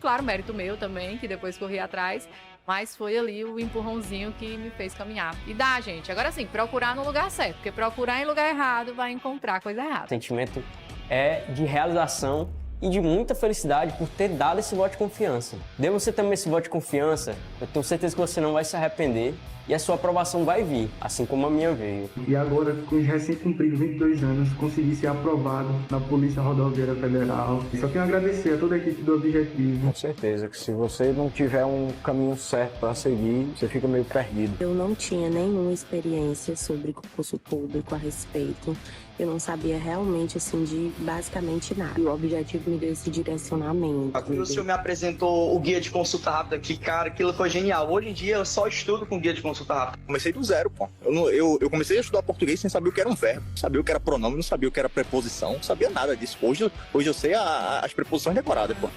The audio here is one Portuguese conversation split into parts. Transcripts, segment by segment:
Claro, mérito meu também, que depois corri atrás, mas foi ali o empurrãozinho que me fez caminhar. E dá, gente. Agora sim, procurar no lugar certo, porque procurar em lugar errado vai encontrar coisa O errada. sentimento é de realização e de muita felicidade por ter dado esse voto de confiança. Dê você também esse voto de confiança, eu tenho certeza que você não vai se arrepender e a sua aprovação vai vir, assim como a minha veio. E agora, com os recém-cumpridos 22 anos, consegui ser aprovado na Polícia Rodoviária Federal. Só tenho a agradecer a toda a equipe do Objetivo. Com certeza que se você não tiver um caminho certo para seguir, você fica meio perdido. Eu não tinha nenhuma experiência sobre concurso público a respeito. Eu não sabia realmente, assim, de basicamente nada. E o Objetivo me deu esse direcionamento. O senhor me apresentou o guia de consulta rápida, que, cara, aquilo foi genial. Hoje em dia eu só estudo com guia de consulta rápida. Comecei do zero, pô. Eu comecei a estudar português sem saber o que era um verbo, não sabia o que era pronome, não sabia o que era preposição, não sabia nada disso. Hoje eu sei as preposições decoradas, pô.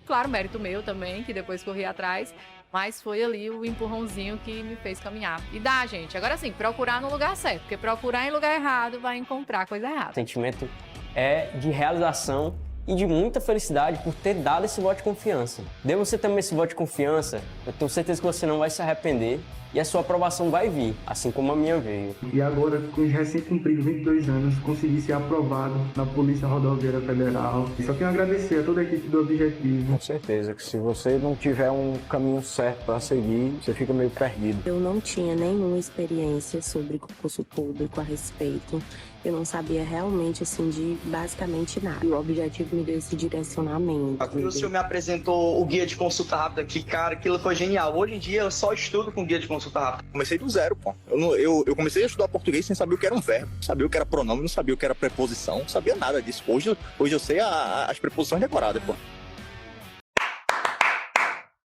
Claro, mérito meu também, que depois corri atrás, mas foi ali o empurrãozinho que me fez caminhar. E dá, gente. Agora sim, procurar no lugar certo, porque procurar em lugar errado vai encontrar coisa errada. O sentimento é de realização e de muita felicidade por ter dado esse voto de confiança. Dê você também esse voto de confiança, eu tenho certeza que você não vai se arrepender e a sua aprovação vai vir, assim como a minha veio. E agora, com os recém-cumpridos 22 anos, consegui ser aprovado na Polícia Rodoviária Federal. Só tenho a agradecer a toda a equipe do Objetivo. Com certeza que se você não tiver um caminho certo para seguir, você fica meio perdido. Eu não tinha nenhuma experiência sobre concurso público a respeito. Eu não sabia realmente, assim, de basicamente nada. E o Objetivo me deu esse direcionamento. O senhor me apresentou o guia de consulta rápida, que, cara, aquilo foi genial. Hoje em dia eu só estudo com guia de consulta rápida. Comecei do zero, pô. Eu comecei a estudar português sem saber o que era um verbo, não sabia o que era pronome, não sabia o que era preposição, não sabia nada disso. Hoje eu sei as preposições decoradas, pô.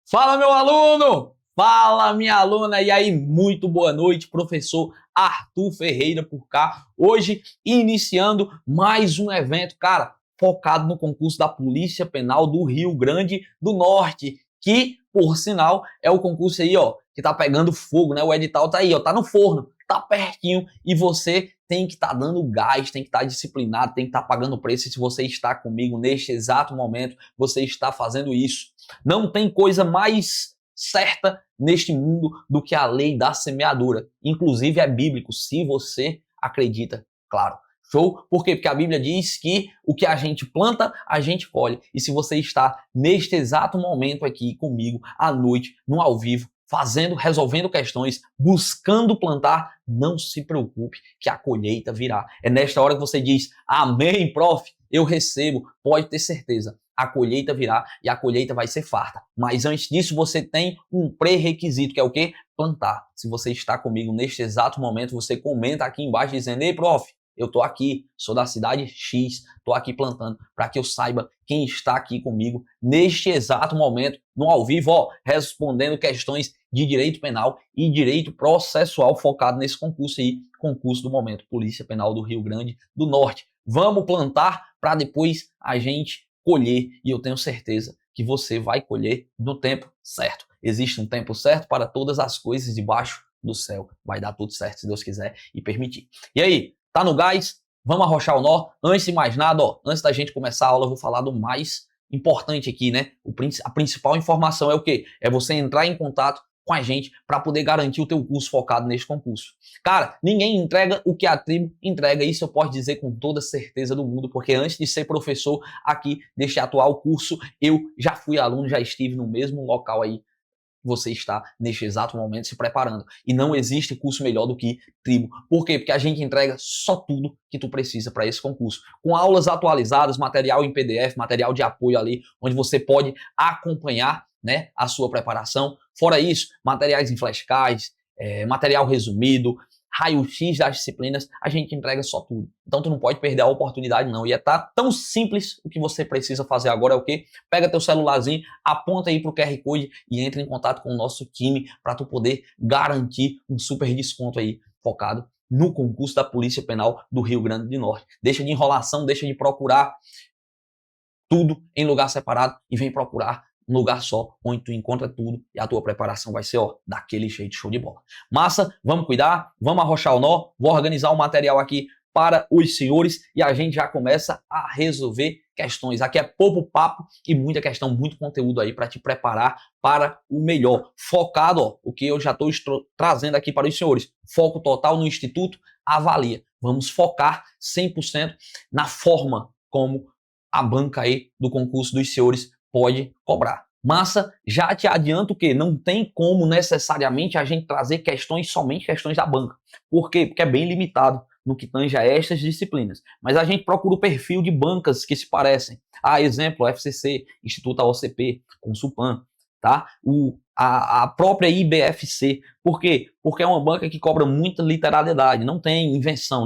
Fala, meu aluno! Fala, minha aluna! E aí, muito boa noite, professor Arthur Ferreira por cá. Hoje, iniciando mais um evento, cara, focado no concurso da Polícia Penal do Rio Grande do Norte, que, por sinal, é o concurso aí, ó, que tá pegando fogo, né? O edital tá aí, ó, tá no forno, tá pertinho e você tem que estar dando gás, tem que estar disciplinado, tem que estar pagando preço. E se você está comigo neste exato momento, você está fazendo isso. Não tem coisa mais certa neste mundo do que a lei da semeadura. Inclusive é bíblico, se você acredita, claro. Show? Por quê? Porque a Bíblia diz que o que a gente planta, a gente colhe. E se você está neste exato momento aqui comigo, à noite, no ao vivo, resolvendo questões, buscando plantar, não se preocupe que a colheita virá. É nesta hora que você diz, amém, prof, eu recebo, pode ter certeza. A colheita virá e a colheita vai ser farta. Mas antes disso, você tem um pré-requisito, que é o quê? Plantar. Se você está comigo neste exato momento, você comenta aqui embaixo dizendo, ei, prof, eu tô aqui, sou da cidade X, tô aqui plantando, para que eu saiba quem está aqui comigo neste exato momento, no ao vivo, ó, respondendo questões de direito penal e direito processual focado nesse concurso aí, concurso do momento, Polícia Penal do Rio Grande do Norte. Vamos plantar para depois a gente colher, e eu tenho certeza que você vai colher no tempo certo. Existe um tempo certo para todas as coisas debaixo do céu. Vai dar tudo certo se Deus quiser e permitir. E aí, tá no gás? Vamos arrochar o nó? Antes de mais nada, ó, antes da gente começar a aula, eu vou falar do mais importante aqui, né? A principal informação é o quê? É você entrar em contato com a gente para poder garantir o teu curso focado neste concurso. Cara, ninguém entrega o que a tribo entrega, isso eu posso dizer com toda certeza do mundo, porque antes de ser professor aqui deste atual curso, eu já fui aluno, já estive no mesmo local aí você está neste exato momento se preparando. E não existe curso melhor do que Tribo. Por quê? Porque a gente entrega só tudo que tu precisa para esse concurso. Com aulas atualizadas, material em PDF, material de apoio ali, onde você pode acompanhar, né, a sua preparação. Fora isso, materiais em flashcards, material resumido, raio-x das disciplinas, a gente entrega só tudo. Então tu não pode perder a oportunidade não. E tá tão simples, o que você precisa fazer agora é o quê? Pega teu celularzinho, aponta aí pro QR Code e entra em contato com o nosso time para tu poder garantir um super desconto aí focado no concurso da Polícia Penal do Rio Grande do Norte. Deixa de enrolação, deixa de procurar tudo em lugar separado e vem procurar um lugar só, onde tu encontra tudo e a tua preparação vai ser, ó, daquele jeito, show de bola. Massa, vamos cuidar, vamos arrochar o nó, vou organizar o material aqui para os senhores e a gente já começa a resolver questões. Aqui é pouco papo e muita questão, muito conteúdo aí para te preparar para o melhor. Focado, ó, o que eu já estou trazendo aqui para os senhores. Foco total no Instituto Avalia. Vamos focar 100% na forma como a banca aí do concurso dos senhores pode cobrar. Massa, já te adianto que não tem como necessariamente a gente trazer questões, somente questões da banca. Por quê? Porque é bem limitado no que tange a estas disciplinas. Mas a gente procura o perfil de bancas que se parecem. Exemplo, FCC, Instituto AOCP, Consulpan, tá? A própria IBFC. Por quê? Porque é uma banca que cobra muita literalidade. Não tem invenção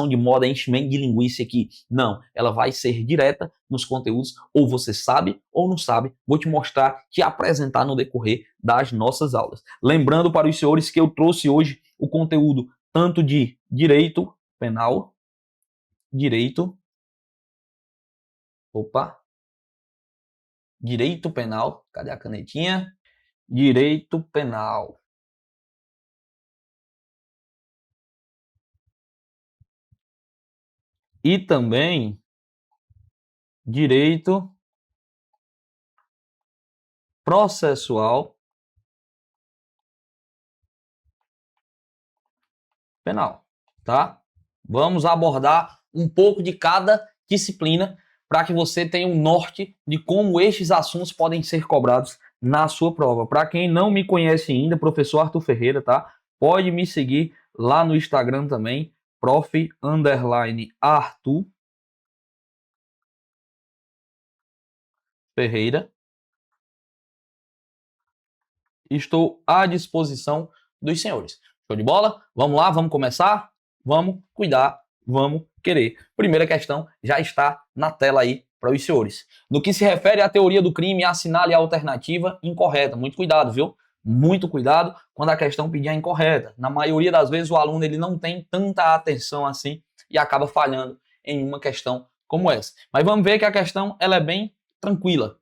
de moda, enchimento de linguiça aqui. Não, ela vai ser direta nos conteúdos. Ou você sabe ou não sabe. Vou te mostrar, te apresentar no decorrer das nossas aulas. Lembrando para os senhores que eu trouxe hoje o conteúdo tanto de direito penal, direito penal, cadê a canetinha? Direito penal. E também direito processual penal, tá? Vamos abordar um pouco de cada disciplina para que você tenha um norte de como estes assuntos podem ser cobrados na sua prova. Para quem não me conhece ainda, professor Arthur Ferreira, tá? Pode me seguir lá no Instagram também, prof_Arthur Ferreira. Estou à disposição dos senhores. Show de bola? Vamos lá, vamos começar? Vamos cuidar, vamos querer. Primeira questão já está na tela aí para os senhores. No que se refere à teoria do crime, assinale a alternativa incorreta. Muito cuidado, viu? Muito cuidado quando a questão pedir a incorreta. Na maioria das vezes o aluno ele não tem tanta atenção assim e acaba falhando em uma questão como essa. Mas vamos ver que a questão ela é bem tranquila.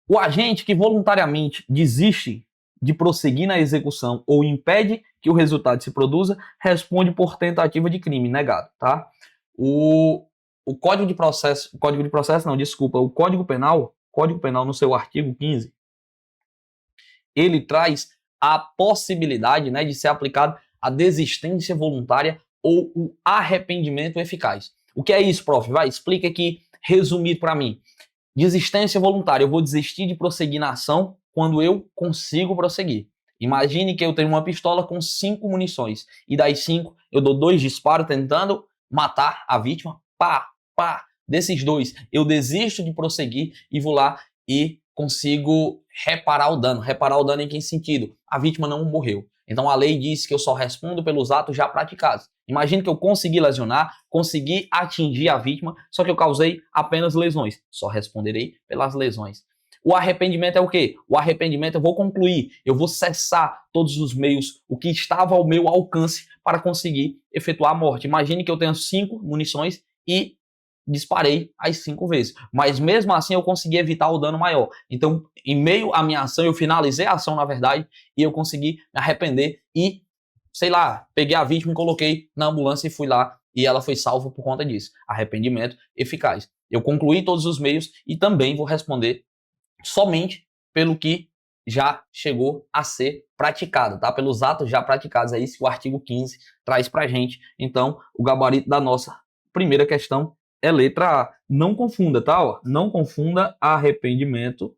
O agente que voluntariamente desiste de prosseguir na execução ou impede que o resultado se produza, responde por tentativa de crime negado, tá? O Código Penal no seu artigo 15, ele traz a possibilidade, né, de ser aplicado a desistência voluntária ou o arrependimento eficaz. O que é isso, prof? Vai, explica aqui, resumido para mim. Desistência voluntária, eu vou desistir de prosseguir na ação quando eu consigo prosseguir. Imagine que eu tenho uma pistola com 5 munições e das 5 eu dou 2 disparos tentando matar a vítima. Pá, pá. Desses 2 eu desisto de prosseguir e vou lá e consigo reparar o dano. Reparar o dano em que sentido? A vítima não morreu. Então a lei diz que eu só respondo pelos atos já praticados. Imagine que eu consegui lesionar, consegui atingir a vítima, só que eu causei apenas lesões. Só responderei pelas lesões. O arrependimento é o quê? O arrependimento eu vou concluir, eu vou cessar todos os meios, o que estava ao meu alcance para conseguir efetuar a morte. Imagine que eu tenho 5 munições e disparei as 5 vezes. Mas mesmo assim eu consegui evitar o dano maior. Então, em meio à minha ação, eu finalizei a ação, na verdade, e eu consegui me arrepender e, sei lá, peguei a vítima e coloquei na ambulância e fui lá e ela foi salva por conta disso. Arrependimento eficaz. Eu concluí todos os meios e também vou responder somente pelo que já chegou a ser praticado, tá? Pelos atos já praticados, é isso que o artigo 15 traz pra gente. Então, o gabarito da nossa primeira questão é letra A. Não confunda, tá? Ó, não confunda arrependimento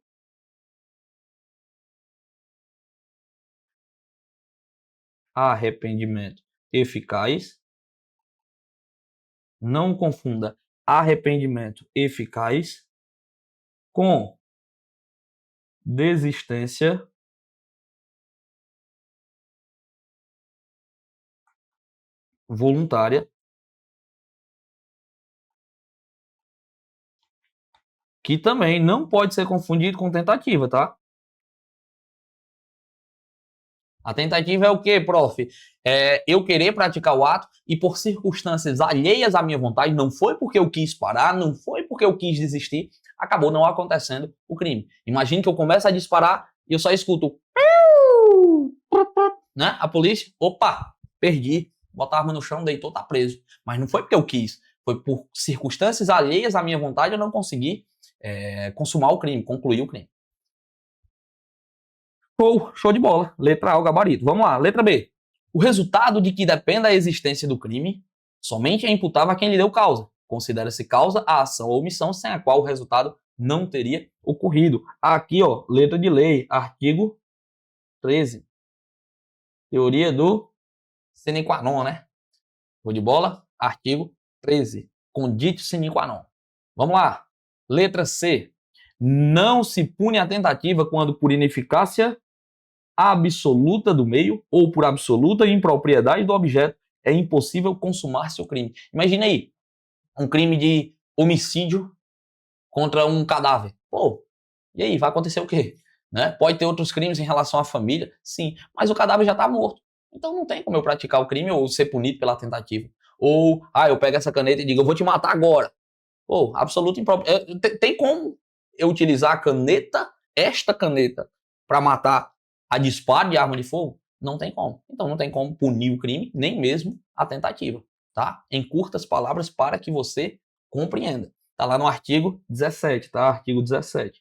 eficaz. Não confunda arrependimento eficaz com desistência voluntária, que também não pode ser confundido com tentativa, tá? A tentativa é o quê, prof? É eu querer praticar o ato e por circunstâncias alheias à minha vontade, não foi porque eu quis parar, não foi porque eu quis desistir, acabou não acontecendo o crime. Imagine que eu começo a disparar e eu só escuto, né? A polícia, opa, perdi botar a arma no chão, deitou, tá preso. Mas não foi porque eu quis, foi por circunstâncias alheias à minha vontade, eu não consegui consumar o crime, concluir o crime. Show de bola. Letra A, o gabarito. Vamos lá, letra B. O resultado de que dependa a existência do crime somente é imputável a quem lhe deu causa. Considera-se causa a ação ou omissão sem a qual o resultado não teria ocorrido. Aqui, ó, letra de lei, artigo 13. Teoria do sine qua non, né? Show de bola? Artigo 13. Conditio sine qua non. Vamos lá. Letra C. Não se pune a tentativa quando por ineficácia absoluta do meio ou por absoluta impropriedade do objeto é impossível consumar-se o crime. Imagina aí, um crime de homicídio contra um cadáver. Pô, e aí, vai acontecer o quê? Né? Pode ter outros crimes em relação à família, sim, mas o cadáver já está morto. Então não tem como eu praticar o crime ou ser punido pela tentativa. Ou, eu pego essa caneta e digo, eu vou te matar agora. Pô, absoluta impropriedade. Tem como eu utilizar a caneta, esta caneta, para matar a disparo de arma de fogo? Não tem como. Então não tem como punir o crime, nem mesmo a tentativa, tá? Em curtas palavras para que você compreenda. Tá lá no artigo 17, tá? Artigo 17.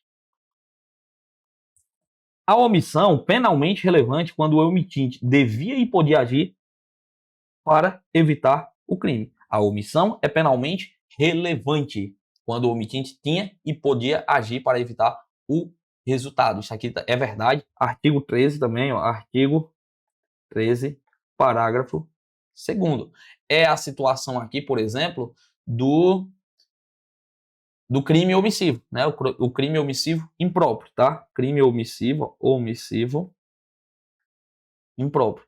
A omissão penalmente relevante quando o omitinte devia e podia agir para evitar o crime. A omissão é penalmente relevante quando o omitinte tinha e podia agir para evitar o resultado. Isso aqui é verdade. Artigo 13 também, ó, artigo 13, parágrafo 2º. É a situação aqui, por exemplo, do crime omissivo, né? O crime omissivo impróprio, tá? Crime omissivo impróprio.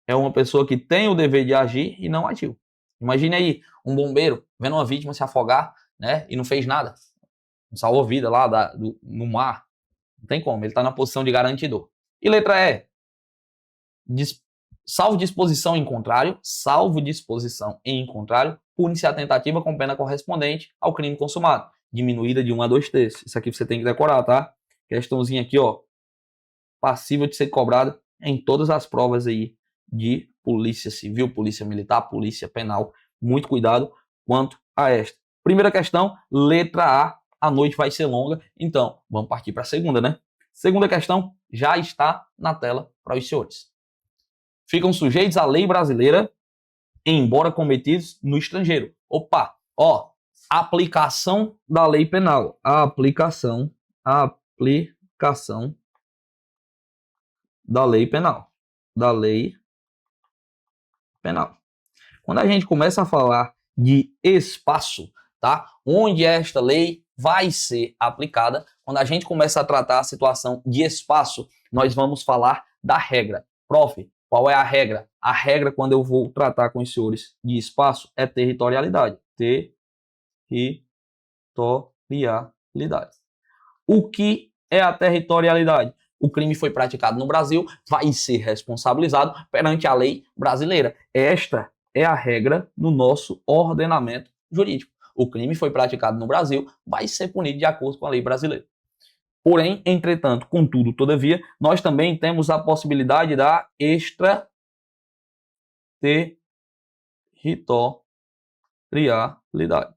É uma pessoa que tem o dever de agir e não agiu. Imagine aí um bombeiro vendo uma vítima se afogar, né? E não fez nada. Não salvou vida lá no mar. Não tem como, ele está na posição de garantidor. E letra E. Salvo disposição em contrário, pune-se a tentativa com pena correspondente ao crime consumado, diminuída de 1 a 2/3. Isso aqui você tem que decorar, tá? Questãozinha aqui, ó, passível de ser cobrada em todas as provas aí de polícia civil, polícia militar, polícia penal. Muito cuidado quanto a esta. Primeira questão, letra A noite vai ser longa, então vamos partir para a segunda, né? Segunda questão já está na tela para os senhores. Ficam sujeitos à lei brasileira, embora cometidos no estrangeiro. Opa, ó, aplicação da lei penal. Aplicação da lei penal. Da lei penal. Quando a gente começa a falar de espaço, tá? Onde esta lei vai ser aplicada, quando a gente começa a tratar a situação de espaço, nós vamos falar da regra. Prof, qual é a regra? A regra, quando eu vou tratar com os senhores de espaço, é territorialidade. Territorialidade. O que é a territorialidade? O crime foi praticado no Brasil, vai ser responsabilizado perante a lei brasileira. Esta é a regra no nosso ordenamento jurídico. O crime foi praticado no Brasil, vai ser punido de acordo com a lei brasileira. Porém, entretanto, contudo, todavia, nós também temos a possibilidade da extraterritorialidade.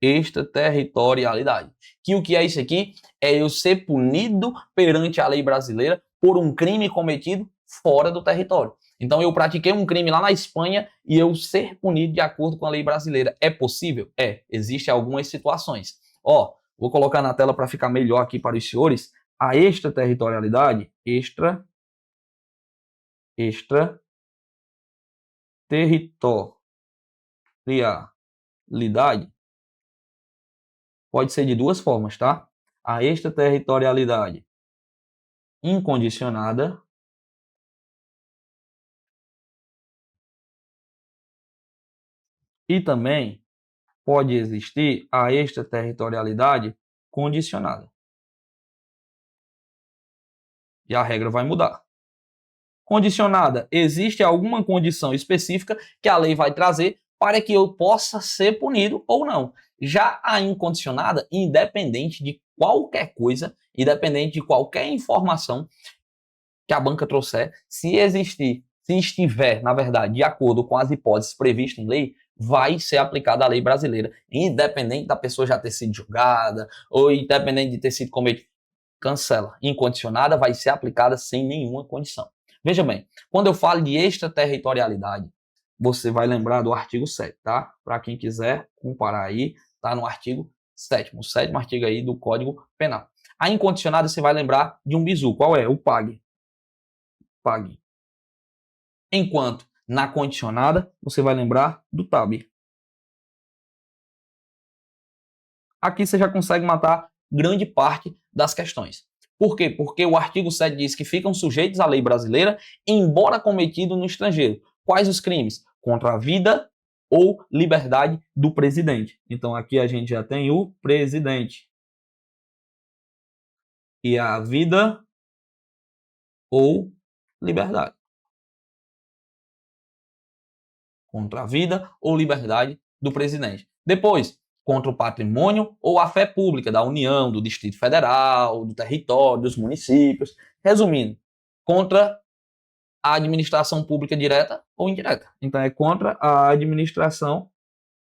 Extraterritorialidade. Que o que é isso aqui? É eu ser punido perante a lei brasileira por um crime cometido fora do território. Então eu pratiquei um crime lá na Espanha e eu ser punido de acordo com a lei brasileira. É possível? É. Existem algumas situações. Ó, vou colocar na tela para ficar melhor aqui para os senhores. A extraterritorialidade, extraterritorialidade pode ser de duas formas, tá? A extraterritorialidade incondicionada e também pode existir a extraterritorialidade condicionada. E a regra vai mudar. Condicionada, existe alguma condição específica que a lei vai trazer para que eu possa ser punido ou não. Já a incondicionada, independente de qualquer coisa, independente de qualquer informação que a banca trouxer, se se estiver, na verdade, de acordo com as hipóteses previstas em lei, vai ser aplicada a lei brasileira, independente da pessoa já ter sido julgada ou independente de ter sido cometido. Cancela. Incondicionada vai ser aplicada sem nenhuma condição. Veja bem, quando eu falo de extraterritorialidade, você vai lembrar do artigo 7, tá? Para quem quiser comparar aí, tá no artigo 7º, o 7º artigo aí do Código Penal. A incondicionada você vai lembrar de um bizu. Qual é? O PAG. PAG. Enquanto na condicionada, você vai lembrar do TAB. Aqui você já consegue matar grande parte das questões. Por quê? Porque o artigo 7 diz que ficam sujeitos à lei brasileira, embora cometido no estrangeiro. Quais os crimes? Contra a vida ou liberdade do presidente. Então aqui a gente já tem o presidente. E a vida ou liberdade. Contra a vida ou liberdade do presidente. Depois, contra o patrimônio ou a fé pública da União, do Distrito Federal, do território, dos municípios. Resumindo, contra a administração pública direta ou indireta. Então é contra a administração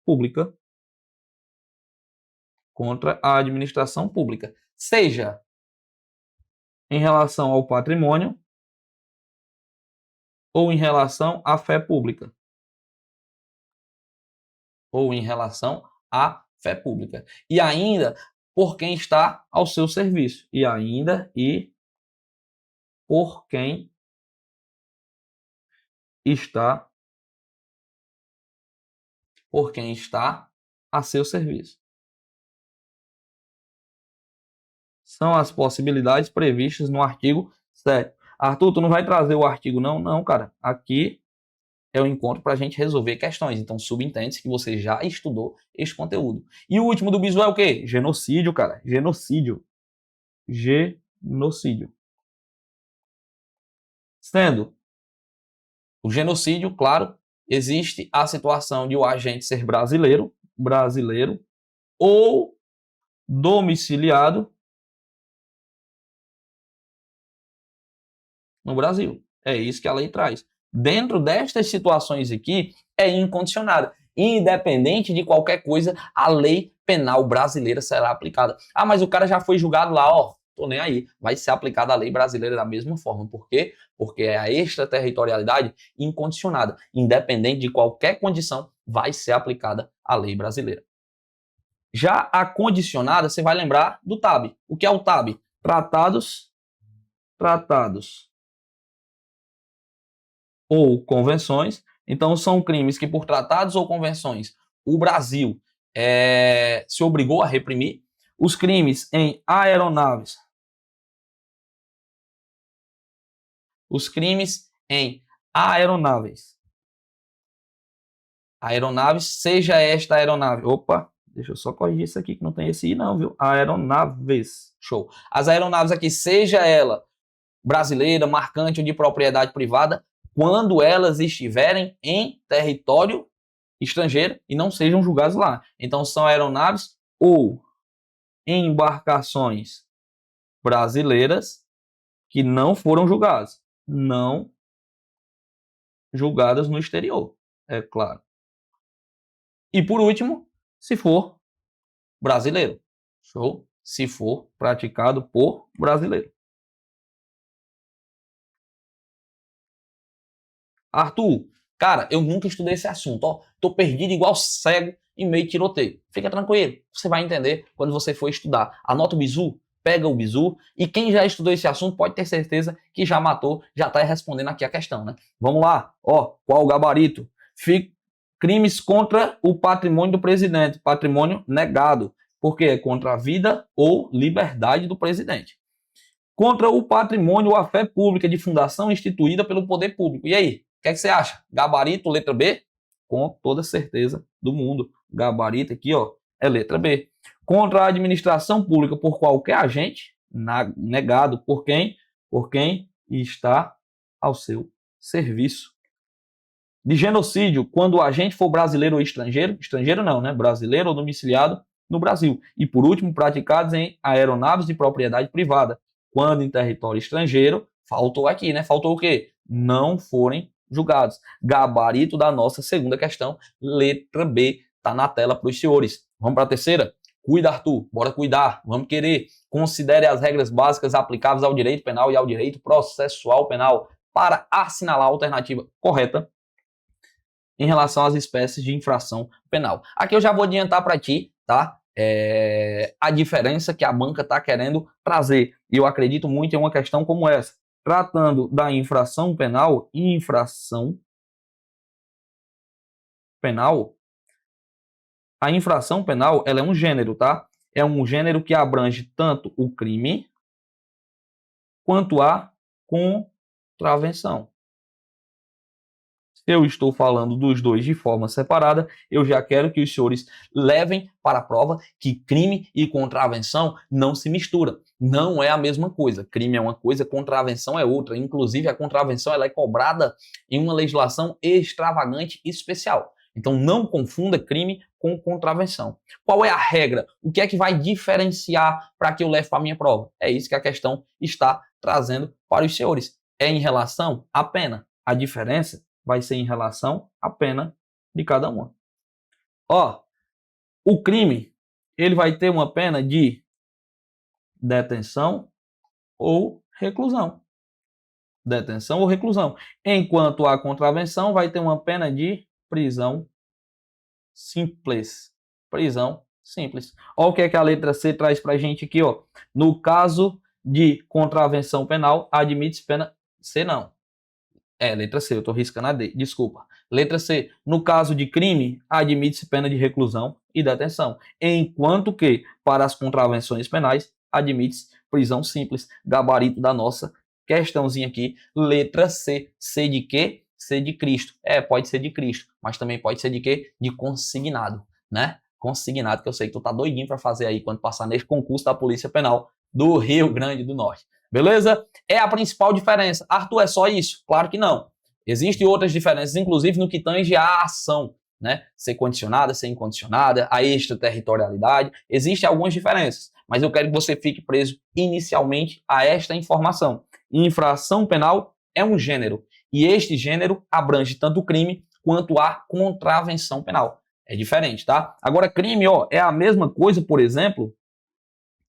pública. Contra a administração pública. Seja em relação ao patrimônio ou em relação à fé pública. Ou em relação à fé pública. E ainda por quem está ao seu serviço. E ainda por quem está a seu serviço. São as possibilidades previstas no artigo 7. Arthur, tu não vai trazer o artigo não? Não, cara. Aqui é o encontro para a gente resolver questões. Então, subentende-se que você já estudou este conteúdo. E o último do bizu é o quê? Genocídio, cara. Genocídio. Genocídio. Sendo o genocídio, claro, existe a situação de o agente ser brasileiro ou domiciliado no Brasil. É isso que a lei traz. Dentro destas situações aqui, é incondicionada. Independente de qualquer coisa, a lei penal brasileira será aplicada. Ah, mas o cara já foi julgado lá, ó, tô nem aí. Vai ser aplicada a lei brasileira da mesma forma. Por quê? Porque é a extraterritorialidade incondicionada. Independente de qualquer condição, vai ser aplicada a lei brasileira. Já a condicionada, você vai lembrar do TAB. O que é o TAB? Tratados ou convenções. Então, são crimes que, por tratados ou convenções, o Brasil se obrigou a reprimir. Os crimes em aeronaves. Os crimes em aeronaves. Aeronaves, seja esta aeronave. Opa, deixa eu só corrigir isso aqui, que não tem esse I não, viu? Aeronaves. Show. As aeronaves aqui, seja ela brasileira, marcante ou de propriedade privada, quando elas estiverem em território estrangeiro e não sejam julgadas lá. Então, são aeronaves ou embarcações brasileiras que não foram julgadas. Não julgadas no exterior, é claro. E, por último, se for brasileiro. Show? Se for praticado por brasileiro. Arthur, cara, eu nunca estudei esse assunto, ó. Tô perdido igual cego em meio tiroteio. Fica tranquilo, você vai entender quando você for estudar. Anota o bizu, pega o bizu, e quem já estudou esse assunto pode ter certeza que já matou, já tá respondendo aqui a questão, né? Vamos lá, ó, qual o gabarito? Crimes contra o patrimônio do presidente, patrimônio negado, porque é contra a vida ou liberdade do presidente. Contra o patrimônio ou a fé pública de fundação instituída pelo poder público. E aí? O que é que você acha? Gabarito, letra B? Com toda certeza do mundo. Gabarito aqui, ó, é letra B. Contra a administração pública por qualquer agente, negado por quem? Por quem está ao seu serviço. De genocídio, quando o agente for brasileiro ou estrangeiro, estrangeiro não, né? Brasileiro ou domiciliado no Brasil. E por último, praticados em aeronaves de propriedade privada. Quando em território estrangeiro, faltou aqui, né? Faltou o quê? Não forem julgados. Gabarito da nossa segunda questão, letra B, tá na tela para os senhores. Vamos para a terceira? Cuida, Arthur, bora cuidar, vamos querer. Considere as regras básicas aplicáveis ao direito penal e ao direito processual penal para assinalar a alternativa correta em relação às espécies de infração penal. Aqui eu já vou adiantar para ti, tá? A diferença que a banca está querendo trazer. E eu acredito muito em uma questão como essa. Tratando da infração penal, a infração penal, ela é um gênero, tá? É um gênero que abrange tanto o crime quanto a contravenção. Se eu estou falando dos dois de forma separada, eu já quero que os senhores levem para a prova que crime e contravenção não se misturam. Não é a mesma coisa. Crime é uma coisa, contravenção é outra. Inclusive, a contravenção ela é cobrada em uma legislação extravagante e especial. Então, não confunda crime com contravenção. Qual é a regra? O que é que vai diferenciar para que eu leve para a minha prova? É isso que a questão está trazendo para os senhores. É em relação à pena. A diferença vai ser em relação à pena de cada uma. Ó, o crime, ele vai ter uma pena de detenção ou reclusão. Detenção ou reclusão. Enquanto a contravenção vai ter uma pena de prisão simples. Prisão simples. Olha o que é que a letra C traz para a gente aqui, ó. No caso de contravenção penal, admite-se pena... C não. Letra C, eu estou riscando a D, desculpa. Letra C, no caso de crime, admite-se pena de reclusão e detenção. Enquanto que, para as contravenções penais, admite-se prisão simples. Gabarito da nossa questãozinha aqui, letra C. C de quê? C de Cristo. Pode ser de Cristo, mas também pode ser de quê? De consignado, né? Consignado, que eu sei que tu tá doidinho para fazer aí quando passar nesse concurso da Polícia Penal do Rio Grande do Norte. Beleza? É a principal diferença. Arthur, é só isso? Claro que não. Existem outras diferenças, inclusive no que tange à ação, né? Ser condicionada, ser incondicionada, a extraterritorialidade. Existem algumas diferenças, mas eu quero que você fique preso inicialmente a esta informação. Infração penal é um gênero, e este gênero abrange tanto o crime quanto a contravenção penal. É diferente, tá? Agora, crime, ó, é a mesma coisa, por exemplo,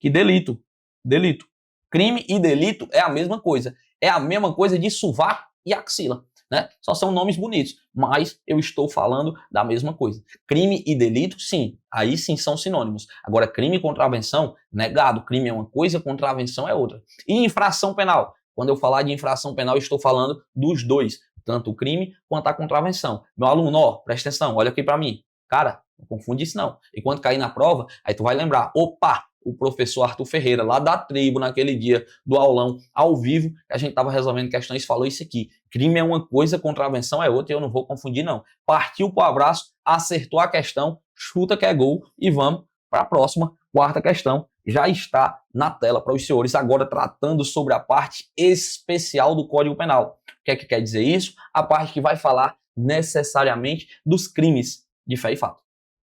que delito. Delito. Crime e delito é a mesma coisa. É a mesma coisa de sovaco e axila, né? Só são nomes bonitos, mas eu estou falando da mesma coisa. Crime e delito, sim. Aí sim são sinônimos. Agora, crime e contravenção, negado. Crime é uma coisa, contravenção é outra. E infração penal? Quando eu falar de infração penal, eu estou falando dos dois. Tanto o crime quanto a contravenção. Meu aluno, ó, presta atenção, olha aqui para mim. Cara, não confunde isso não. E quando cair na prova, aí tu vai lembrar, opa, o professor Arthur Ferreira, lá da tribo, naquele dia do aulão, ao vivo, que a gente estava resolvendo questões, falou isso aqui. Crime é uma coisa, contravenção é outra, e eu não vou confundir, não. Partiu pro abraço, acertou a questão, chuta que é gol, e vamos para a próxima, quarta questão. Já está na tela para os senhores, agora tratando sobre a parte especial do Código Penal. O que é que quer dizer isso? A parte que vai falar necessariamente dos crimes de fé e fato.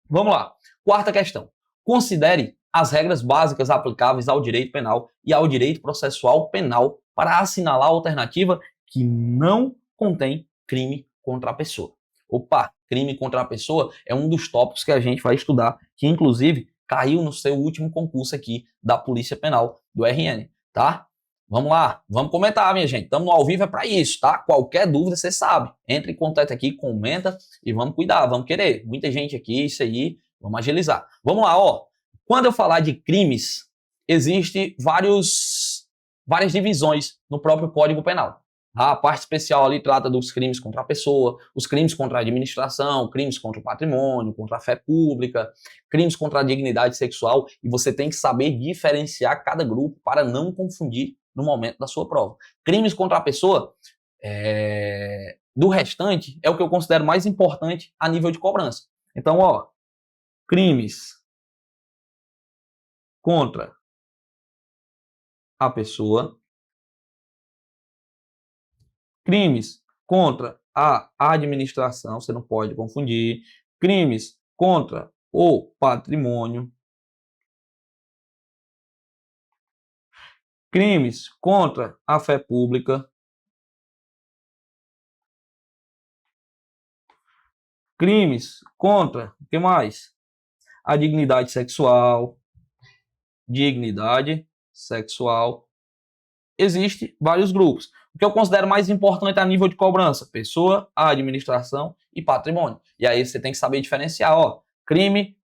Vamos lá. Quarta questão. Considere as regras básicas aplicáveis ao direito penal e ao direito processual penal para assinalar a alternativa que não contém crime contra a pessoa. Opa, crime contra a pessoa é um dos tópicos que a gente vai estudar, que inclusive caiu no seu último concurso aqui da Polícia Penal do RN, tá? Vamos lá, vamos comentar, minha gente. Estamos no ao vivo, é para isso, tá? Qualquer dúvida, você sabe. Entre em contato aqui, comenta e vamos cuidar, vamos querer. Muita gente aqui, isso aí, vamos agilizar. Vamos lá, ó. Quando eu falar de crimes, existem várias divisões no próprio Código Penal. A parte especial ali trata dos crimes contra a pessoa, os crimes contra a administração, crimes contra o patrimônio, contra a fé pública, crimes contra a dignidade sexual, e você tem que saber diferenciar cada grupo para não confundir no momento da sua prova. Crimes contra a pessoa, do restante, é o que eu considero mais importante a nível de cobrança. Então, ó, crimes contra a pessoa, crimes contra a administração, você não pode confundir, crimes contra o patrimônio, crimes contra a fé pública, crimes contra, o que mais? A dignidade sexual. Dignidade sexual. Existem vários grupos. O que eu considero mais importante a nível de cobrança? Pessoa, administração e patrimônio. E aí você tem que saber diferenciar, ó. Crime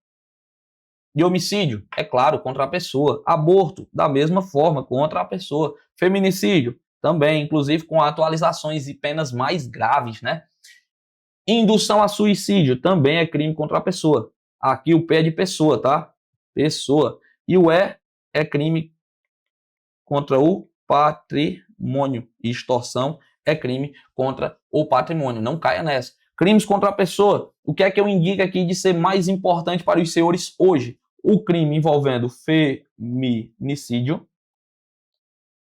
de homicídio, é claro, contra a pessoa. Aborto, da mesma forma, contra a pessoa. Feminicídio, também, inclusive com atualizações e penas mais graves, né? Indução a suicídio, também é crime contra a pessoa. Aqui o P é de pessoa, tá? Pessoa. E o E é crime contra o patrimônio. Extorsão é crime contra o patrimônio. Não caia nessa. Crimes contra a pessoa. O que é que eu indico aqui de ser mais importante para os senhores hoje? O crime envolvendo feminicídio,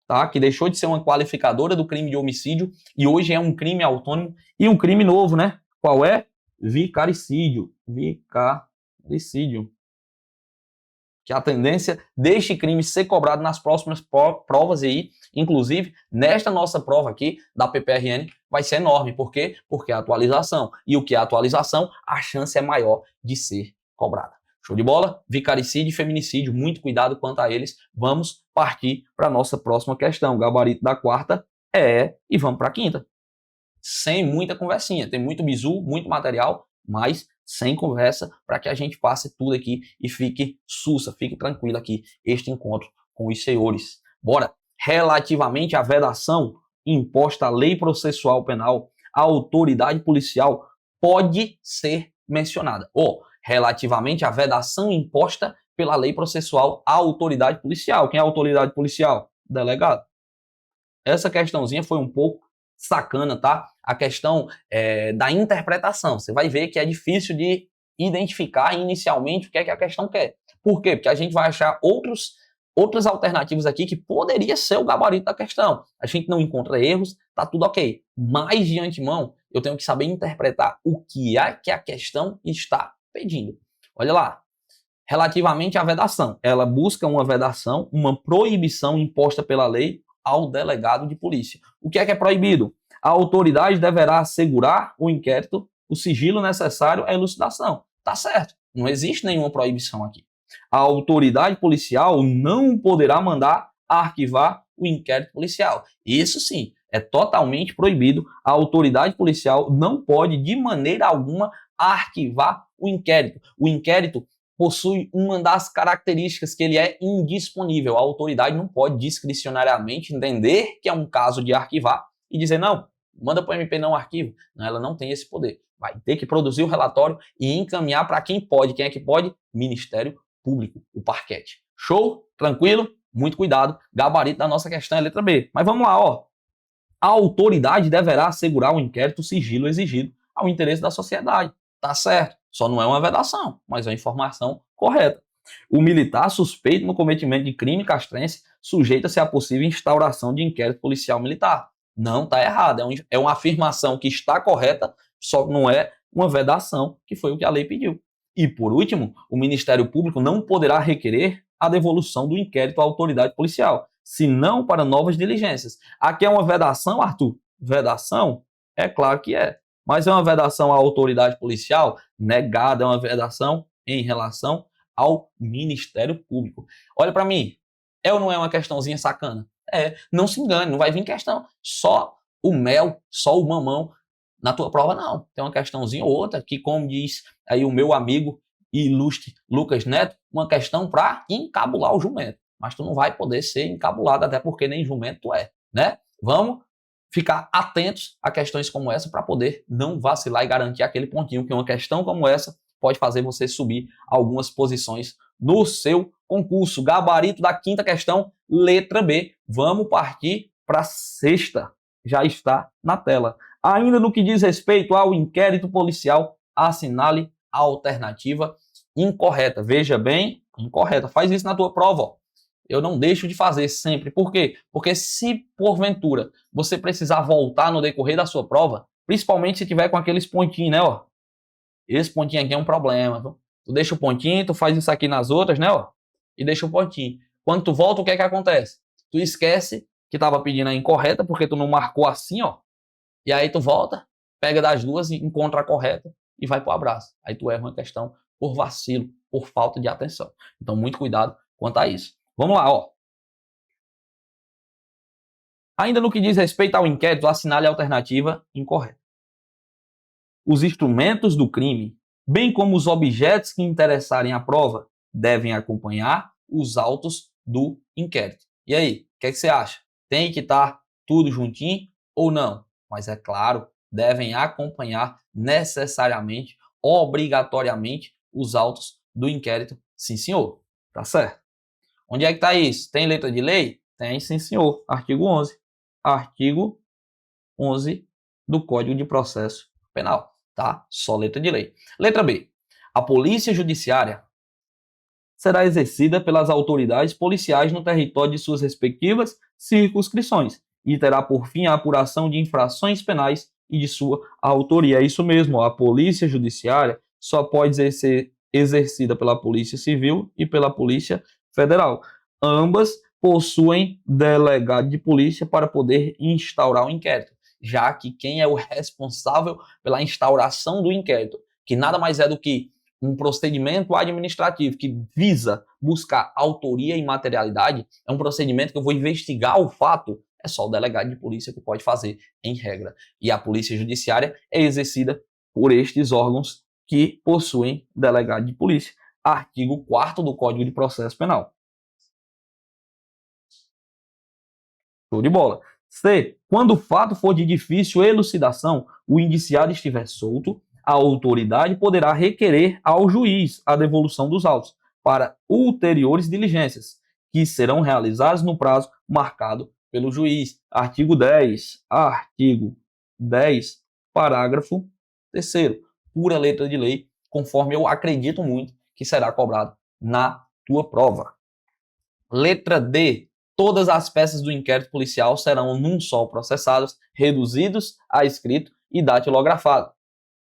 tá? Que deixou de ser uma qualificadora do crime de homicídio e hoje é um crime autônomo e um crime novo, né? Qual é? Vicaricídio. Vicaricídio. Que a tendência deste crime ser cobrado nas próximas provas aí, inclusive nesta nossa prova aqui da PPRN, vai ser enorme. Por quê? Porque é atualização. E o que é atualização, a chance é maior de ser cobrada. Show de bola? Vicaricídio e feminicídio, muito cuidado quanto a eles. Vamos partir para a nossa próxima questão. O gabarito da quarta é e vamos para a quinta. Sem muita conversinha. Tem muito bizu, muito material, mas sem conversa, para que a gente passe tudo aqui e fique sussa, fique tranquilo aqui este encontro com os senhores. Bora! Relativamente à vedação imposta à lei processual penal, a autoridade policial pode ser mencionada. Ou, relativamente à vedação imposta pela lei processual à autoridade policial. Quem é a autoridade policial? Delegado. Essa questãozinha foi um pouco sacana, tá? A questão da interpretação. Você vai ver que é difícil de identificar inicialmente o que é que a questão quer. Por quê? Porque a gente vai achar outras alternativas aqui que poderia ser o gabarito da questão. A gente não encontra erros, tá tudo ok. Mas, de antemão, eu tenho que saber interpretar o que é que a questão está pedindo. Olha lá. Relativamente à vedação. Ela busca uma vedação, uma proibição imposta pela lei ao delegado de polícia. O que é proibido? A autoridade deverá assegurar o inquérito, o sigilo necessário à elucidação. Tá certo. Não existe nenhuma proibição aqui. A autoridade policial não poderá mandar arquivar o inquérito policial. Isso sim, é totalmente proibido. A autoridade policial não pode, de maneira alguma, arquivar o inquérito. O inquérito possui uma das características que ele é indisponível. A autoridade não pode discricionariamente entender que é um caso de arquivar e dizer, não, manda para o MP não arquivo. Não, ela não tem esse poder. Vai ter que produzir o relatório e encaminhar para quem pode. Quem é que pode? Ministério Público, o parquete. Show? Tranquilo? Muito cuidado. Gabarito da nossa questão é letra B. Mas vamos lá, ó. A autoridade deverá assegurar o inquérito, o sigilo exigido ao interesse da sociedade. Tá certo. Só não é uma vedação, mas é uma informação correta. O militar suspeito no cometimento de crime castrense sujeita-se à possível instauração de inquérito policial militar. Não está errado. É uma afirmação que está correta, só não é uma vedação, que foi o que a lei pediu. E, por último, o Ministério Público não poderá requerer a devolução do inquérito à autoridade policial, senão para novas diligências. Aqui é uma vedação, Arthur? Vedação? É claro que é. Mas é uma vedação à autoridade policial? Negada, é uma vedação em relação ao Ministério Público. Olha para mim, é ou não é uma questãozinha sacana? É, não se engane, não vai vir questão só o mel, só o mamão na tua prova, não. Tem uma questãozinha ou outra que, como diz aí o meu amigo ilustre Lucas Neto, uma questão para encabular o jumento. Mas tu não vai poder ser encabulado, até porque nem jumento tu é, né? Vamos ficar atentos a questões como essa para poder não vacilar e garantir aquele pontinho, que uma questão como essa pode fazer você subir algumas posições no seu concurso. Gabarito da quinta questão, letra B. Vamos partir para a sexta. Já está na tela. Ainda no que diz respeito ao inquérito policial, assinale a alternativa incorreta. Veja bem, incorreta. Faz isso na tua prova, ó. Eu não deixo de fazer sempre. Por quê? Porque se, porventura, você precisar voltar no decorrer da sua prova, principalmente se tiver com aqueles pontinhos, né, ó. Esse pontinho aqui é um problema. Viu? Tu deixa o pontinho, tu faz isso aqui nas outras, né, ó. E deixa o pontinho. Quando tu volta, o que é que acontece? Tu esquece que tava pedindo a incorreta, porque tu não marcou assim, ó. E aí tu volta, pega das duas e encontra a correta. e vai pro abraço. Aí tu erra uma questão por vacilo, por falta de atenção. Então, muito cuidado quanto a isso. Vamos lá, ó. Ainda no que diz respeito ao inquérito, assinale a alternativa incorreta. Os instrumentos do crime, bem como os objetos que interessarem a prova, devem acompanhar os autos do inquérito. E aí, o que você acha? Tem que estar tudo juntinho ou não? Mas é claro, devem acompanhar necessariamente, obrigatoriamente, os autos do inquérito. Sim, senhor. Tá certo. Onde é que está isso? Tem letra de lei? Tem, sim, senhor. Artigo 11. Artigo 11 do Código de Processo Penal, tá? Só letra de lei. Letra B. A polícia judiciária será exercida pelas autoridades policiais no território de suas respectivas circunscrições e terá por fim a apuração de infrações penais e de sua autoria. É isso mesmo, a polícia judiciária só pode ser exercida pela Polícia Civil e pela Polícia Federal. Ambas possuem delegado de polícia para poder instaurar o inquérito, já que quem é o responsável pela instauração do inquérito, que nada mais é do que um procedimento administrativo que visa buscar autoria e materialidade, é um procedimento que eu vou investigar o fato, é só o delegado de polícia que pode fazer, em regra. E a polícia judiciária é exercida por estes órgãos que possuem delegado de polícia. Artigo 4º do Código de Processo Penal. Show de bola. C. Quando o fato for de difícil elucidação, o indiciado estiver solto, a autoridade poderá requerer ao juiz a devolução dos autos para ulteriores diligências, que serão realizadas no prazo marcado pelo juiz. Artigo 10. Artigo 10, parágrafo 3º. Pura letra de lei, conforme eu acredito muito que será cobrado na tua prova. Letra D. Todas as peças do inquérito policial serão num só processadas, reduzidos a escrito e datilografado.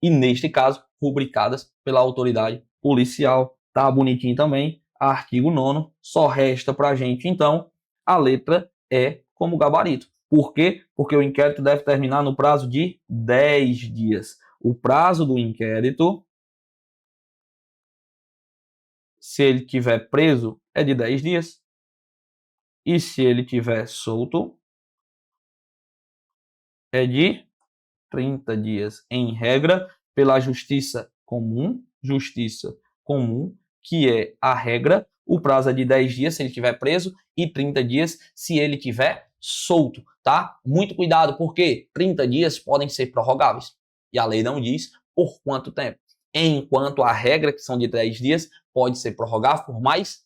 E, neste caso, rubricadas pela autoridade policial. Tá bonitinho também. Artigo 9º. Só resta pra gente, então, a letra E como gabarito. Por quê? Porque o inquérito deve terminar no prazo de 10 dias. O prazo do inquérito, se ele estiver preso, é de 10 dias. E se ele estiver solto, é de 30 dias. Em regra, pela justiça comum, que é a regra, o prazo é de 10 dias se ele estiver preso e 30 dias se ele estiver solto, tá? Muito cuidado, porque 30 dias podem ser prorrogáveis. E a lei não diz por quanto tempo. Enquanto a regra, que são de 10 dias, pode ser prorrogável por mais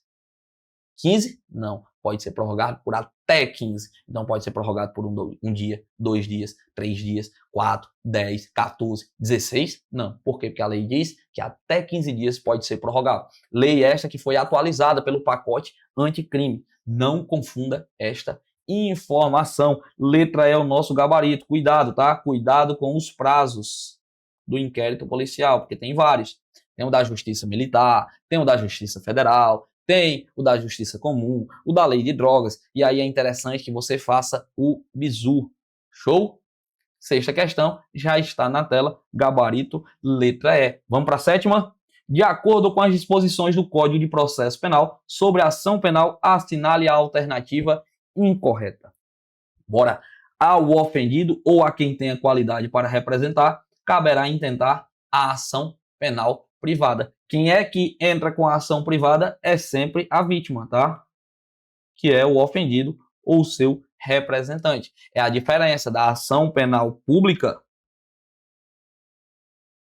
15? Não. Pode ser prorrogado por até 15. Então pode ser prorrogado por um dia, 2 dias, 3 dias, 4, 10, 14, 16? Não. Por quê? Porque a lei diz que até 15 dias pode ser prorrogado. Lei esta que foi atualizada pelo pacote anticrime. Não confunda esta informação. Letra E é o nosso gabarito. Cuidado, tá? Cuidado com os prazos do inquérito policial, porque tem vários. Tem o da Justiça Militar, tem o da Justiça Federal, tem o da Justiça Comum, o da Lei de Drogas, e aí é interessante que você faça o bizu. Show? Sexta questão já está na tela, gabarito, letra E. Vamos para a sétima? De acordo com as disposições do Código de Processo Penal sobre a ação penal, assinale a alternativa incorreta. Bora. Ao ofendido ou a quem tenha qualidade para representar, caberá intentar a ação penal privada. Quem é que entra com a ação privada é sempre a vítima, tá? Que é o ofendido ou seu representante. É a diferença da ação penal pública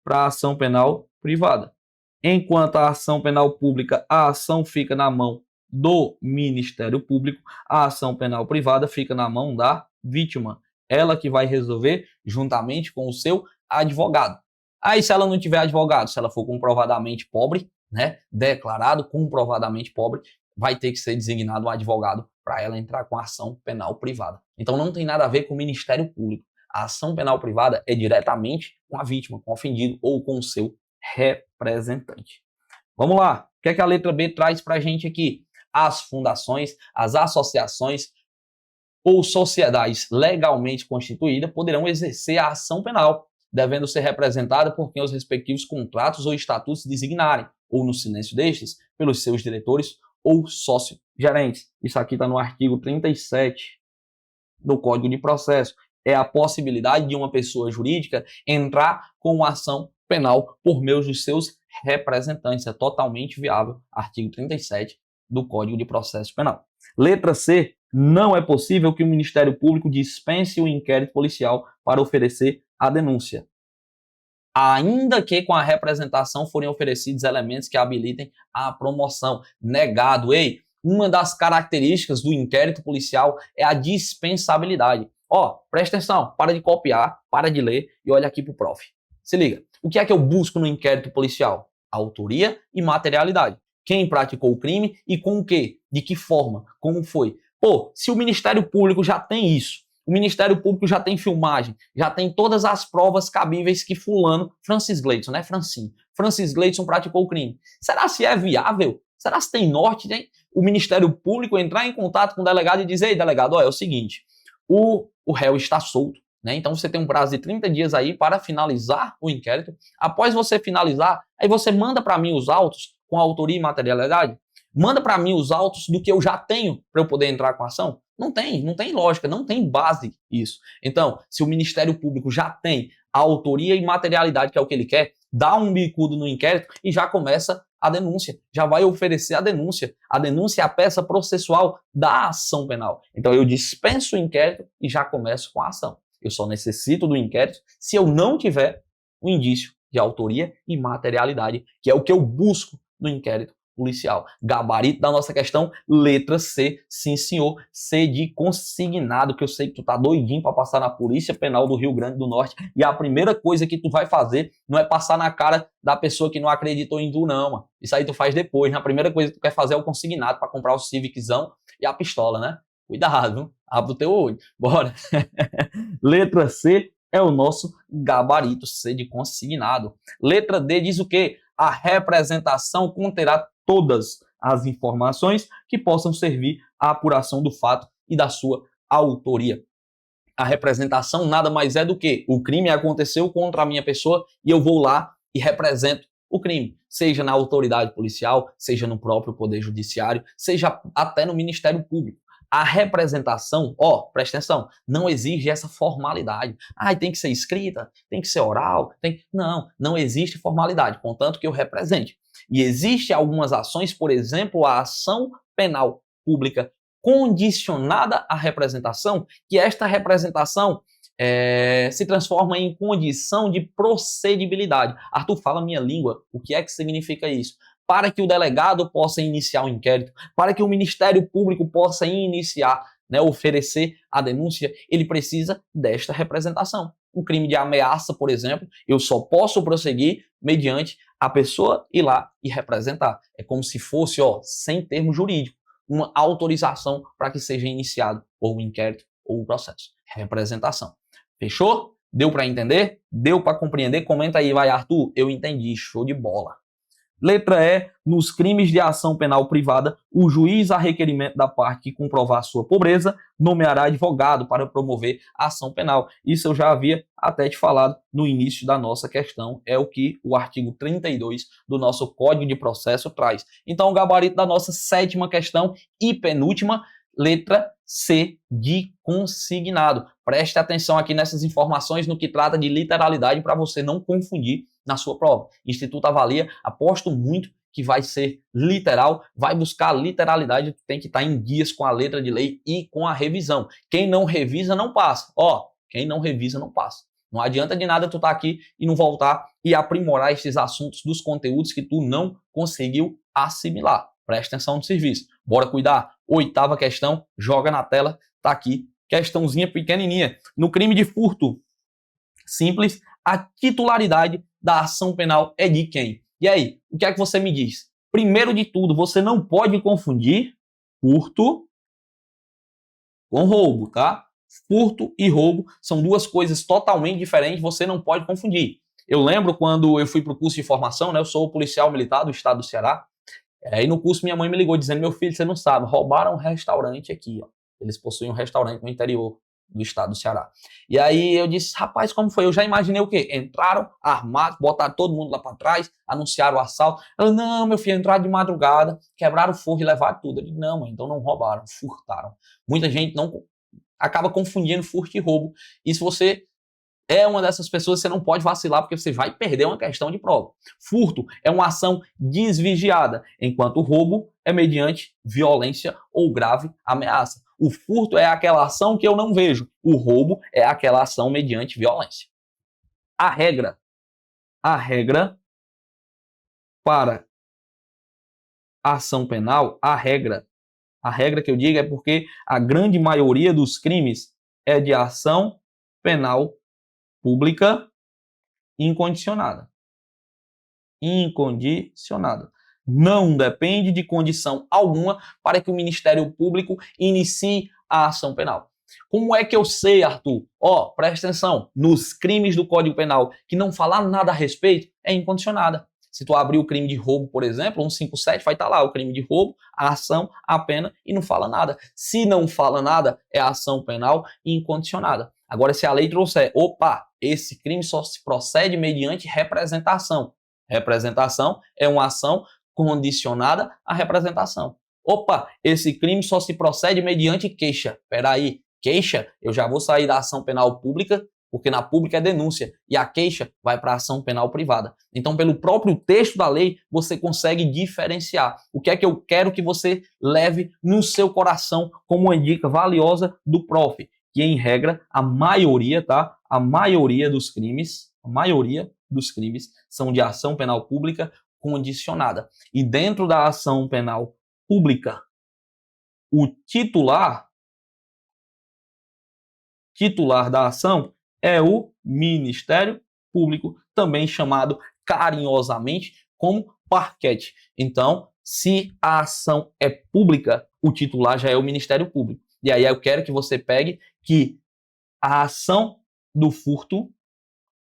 para a ação penal privada. Enquanto a ação penal pública, a ação fica na mão do Ministério Público, a ação penal privada fica na mão da vítima. Ela que vai resolver juntamente com o seu advogado. Aí, se ela não tiver advogado, se ela for comprovadamente pobre, né, declarado comprovadamente pobre, vai ter que ser designado um advogado para ela entrar com a ação penal privada. Então, não tem nada a ver com o Ministério Público. A ação penal privada é diretamente com a vítima, com o ofendido ou com o seu representante. Vamos lá. O que é que a letra B traz para a gente aqui? As fundações, as associações ou sociedades legalmente constituídas poderão exercer a ação penal devendo ser representada por quem os respectivos contratos ou estatutos designarem, ou no silêncio destes, pelos seus diretores ou sócio-gerentes. Isso aqui está no artigo 37 do Código de Processo. É a possibilidade de uma pessoa jurídica entrar com uma ação penal por meio dos seus representantes. É totalmente viável. Artigo 37 do Código de Processo Penal. Letra C. Não é possível que o Ministério Público dispense o inquérito policial para oferecer a denúncia, ainda que com a representação forem oferecidos elementos que habilitem a promoção. Negado. Ei, uma das características do inquérito policial é a dispensabilidade. Ó, presta atenção, para de copiar, para de ler e olha aqui pro prof. Se liga, o que é que eu busco no inquérito policial? Autoria e materialidade. Quem praticou o crime e com o quê? De que forma? Como foi? Pô, se o Ministério Público já tem isso, o Ministério Público já tem filmagem, já tem todas as provas cabíveis que fulano, Francis Gleidson, né, Francis Gleidson praticou o crime. Será se é viável? Será se tem norte, hein? O Ministério Público entrar em contato com o delegado e dizer, ei, delegado, ó, é o seguinte, o réu está solto, né? Então você tem um prazo de 30 dias aí para finalizar o inquérito. Após você finalizar, aí você manda para mim os autos com autoria e materialidade. Manda para mim os autos do que eu já tenho para eu poder entrar com a ação. Não tem lógica, não tem base isso. Então, se o Ministério Público já tem a autoria e materialidade, que é o que ele quer, dá um bicudo no inquérito e já começa a denúncia, já vai oferecer a denúncia. A denúncia é a peça processual da ação penal. Então eu dispenso o inquérito e já começo com a ação. Eu só necessito do inquérito se eu não tiver um indício de autoria e materialidade, que é o que eu busco no inquérito policial. Gabarito da nossa questão, letra C, sim senhor, C de consignado, que eu sei que tu tá doidinho para passar na Polícia Penal do Rio Grande do Norte, e a primeira coisa que tu vai fazer não é passar na cara da pessoa que não acreditou em tu não, mano. Isso aí tu faz depois, né? A primeira coisa que tu quer fazer é o consignado para comprar o Civiczão e a pistola, né? Cuidado, viu? Abre o teu olho. Bora. Letra C é o nosso gabarito, C de consignado. Letra D diz o quê? A representação conterá todas as informações que possam servir à apuração do fato e da sua autoria. A representação nada mais é do que o crime aconteceu contra a minha pessoa e eu vou lá e represento o crime, seja na autoridade policial, seja no próprio Poder Judiciário, seja até no Ministério Público. A representação, ó, presta atenção, não exige essa formalidade. Ah, tem que ser escrita, tem que ser oral, não existe formalidade, contanto que eu represente. E existe algumas ações, por exemplo, a ação penal pública condicionada à representação, que esta representação se transforma em condição de procedibilidade. Arthur, fala minha língua, o que é que significa isso? Para que o delegado possa iniciar um inquérito, para que o Ministério Público possa iniciar, né, oferecer a denúncia, ele precisa desta representação. Um crime de ameaça, por exemplo, eu só posso prosseguir mediante a pessoa ir lá e representar. É como se fosse, ó, sem termo jurídico, uma autorização para que seja iniciado ou um inquérito ou um processo. Representação. Fechou? Deu para entender? Deu para compreender? Comenta aí, vai, Arthur. Eu entendi. Show de bola. Letra E, nos crimes de ação penal privada, o juiz, a requerimento da parte que comprovar sua pobreza, nomeará advogado para promover a ação penal. Isso eu já havia até te falado no início da nossa questão, é o que o artigo 32 do nosso Código de Processo traz. Então, o gabarito da nossa 7ª questão e penúltima, letra C de consignado. Preste atenção aqui nessas informações no que trata de literalidade para você não confundir na sua prova. Instituto Avalia, aposto muito que vai ser literal, vai buscar literalidade, tem que estar em dias com a letra de lei e com a revisão. Quem não revisa não passa. Ó, quem não revisa não passa. Não adianta de nada tu estar aqui e não voltar e aprimorar esses assuntos dos conteúdos que tu não conseguiu assimilar. Presta atenção no serviço. Bora cuidar. 8ª questão, joga na tela, tá aqui. Questãozinha pequenininha. No crime de furto simples, a titularidade da ação penal é de quem? E aí, o que é que você me diz? Primeiro de tudo, você não pode confundir furto com roubo, tá? Furto e roubo são duas coisas totalmente diferentes, você não pode confundir. Eu lembro quando eu fui para o curso de formação, né? Eu sou policial militar do estado do Ceará. Aí no curso minha mãe me ligou dizendo, meu filho, você não sabe, roubaram um restaurante aqui, ó. Eles possuem um restaurante no interior do estado do Ceará. E aí eu disse, rapaz, como foi? Eu já imaginei o quê? Entraram armados, botaram todo mundo lá para trás, anunciaram o assalto. Eu, não, meu filho, entraram de madrugada, quebraram o forro e levaram tudo. Eu disse, não, mãe, então não roubaram, furtaram. Muita gente não acaba confundindo furto e roubo. E se você é uma dessas pessoas, você não pode vacilar, porque você vai perder uma questão de prova. Furto é uma ação desvigiada, enquanto o roubo é mediante violência ou grave ameaça. O furto é aquela ação que eu não vejo. O roubo é aquela ação mediante violência. A regra para a ação penal, a regra que eu digo é porque a grande maioria dos crimes é de ação penal pública incondicionada. Incondicionada. Não depende de condição alguma para que o Ministério Público inicie a ação penal. Como é que eu sei, Arthur? Presta atenção, nos crimes do Código Penal que não falar nada a respeito, é incondicionada. Se tu abrir o crime de roubo, por exemplo, 157, vai estar lá o crime de roubo, a ação, a pena e não fala nada. Se não fala nada, é ação penal incondicionada. Agora, se a lei trouxer, esse crime só se procede mediante representação. Representação é uma ação condicionada à representação. Esse crime só se procede mediante queixa. Peraí, queixa? Eu já vou sair da ação penal pública, porque na pública é denúncia, e a queixa vai para a ação penal privada. Então, pelo próprio texto da lei, você consegue diferenciar. O que é que eu quero que você leve no seu coração como uma dica valiosa do prof, que em regra, a maioria dos crimes são de ação penal pública condicionada. E dentro da ação penal pública, o titular da ação é o Ministério Público, também chamado carinhosamente como parquete. Então, se a ação é pública, o titular já é o Ministério Público. E aí eu quero que você pegue que a ação do furto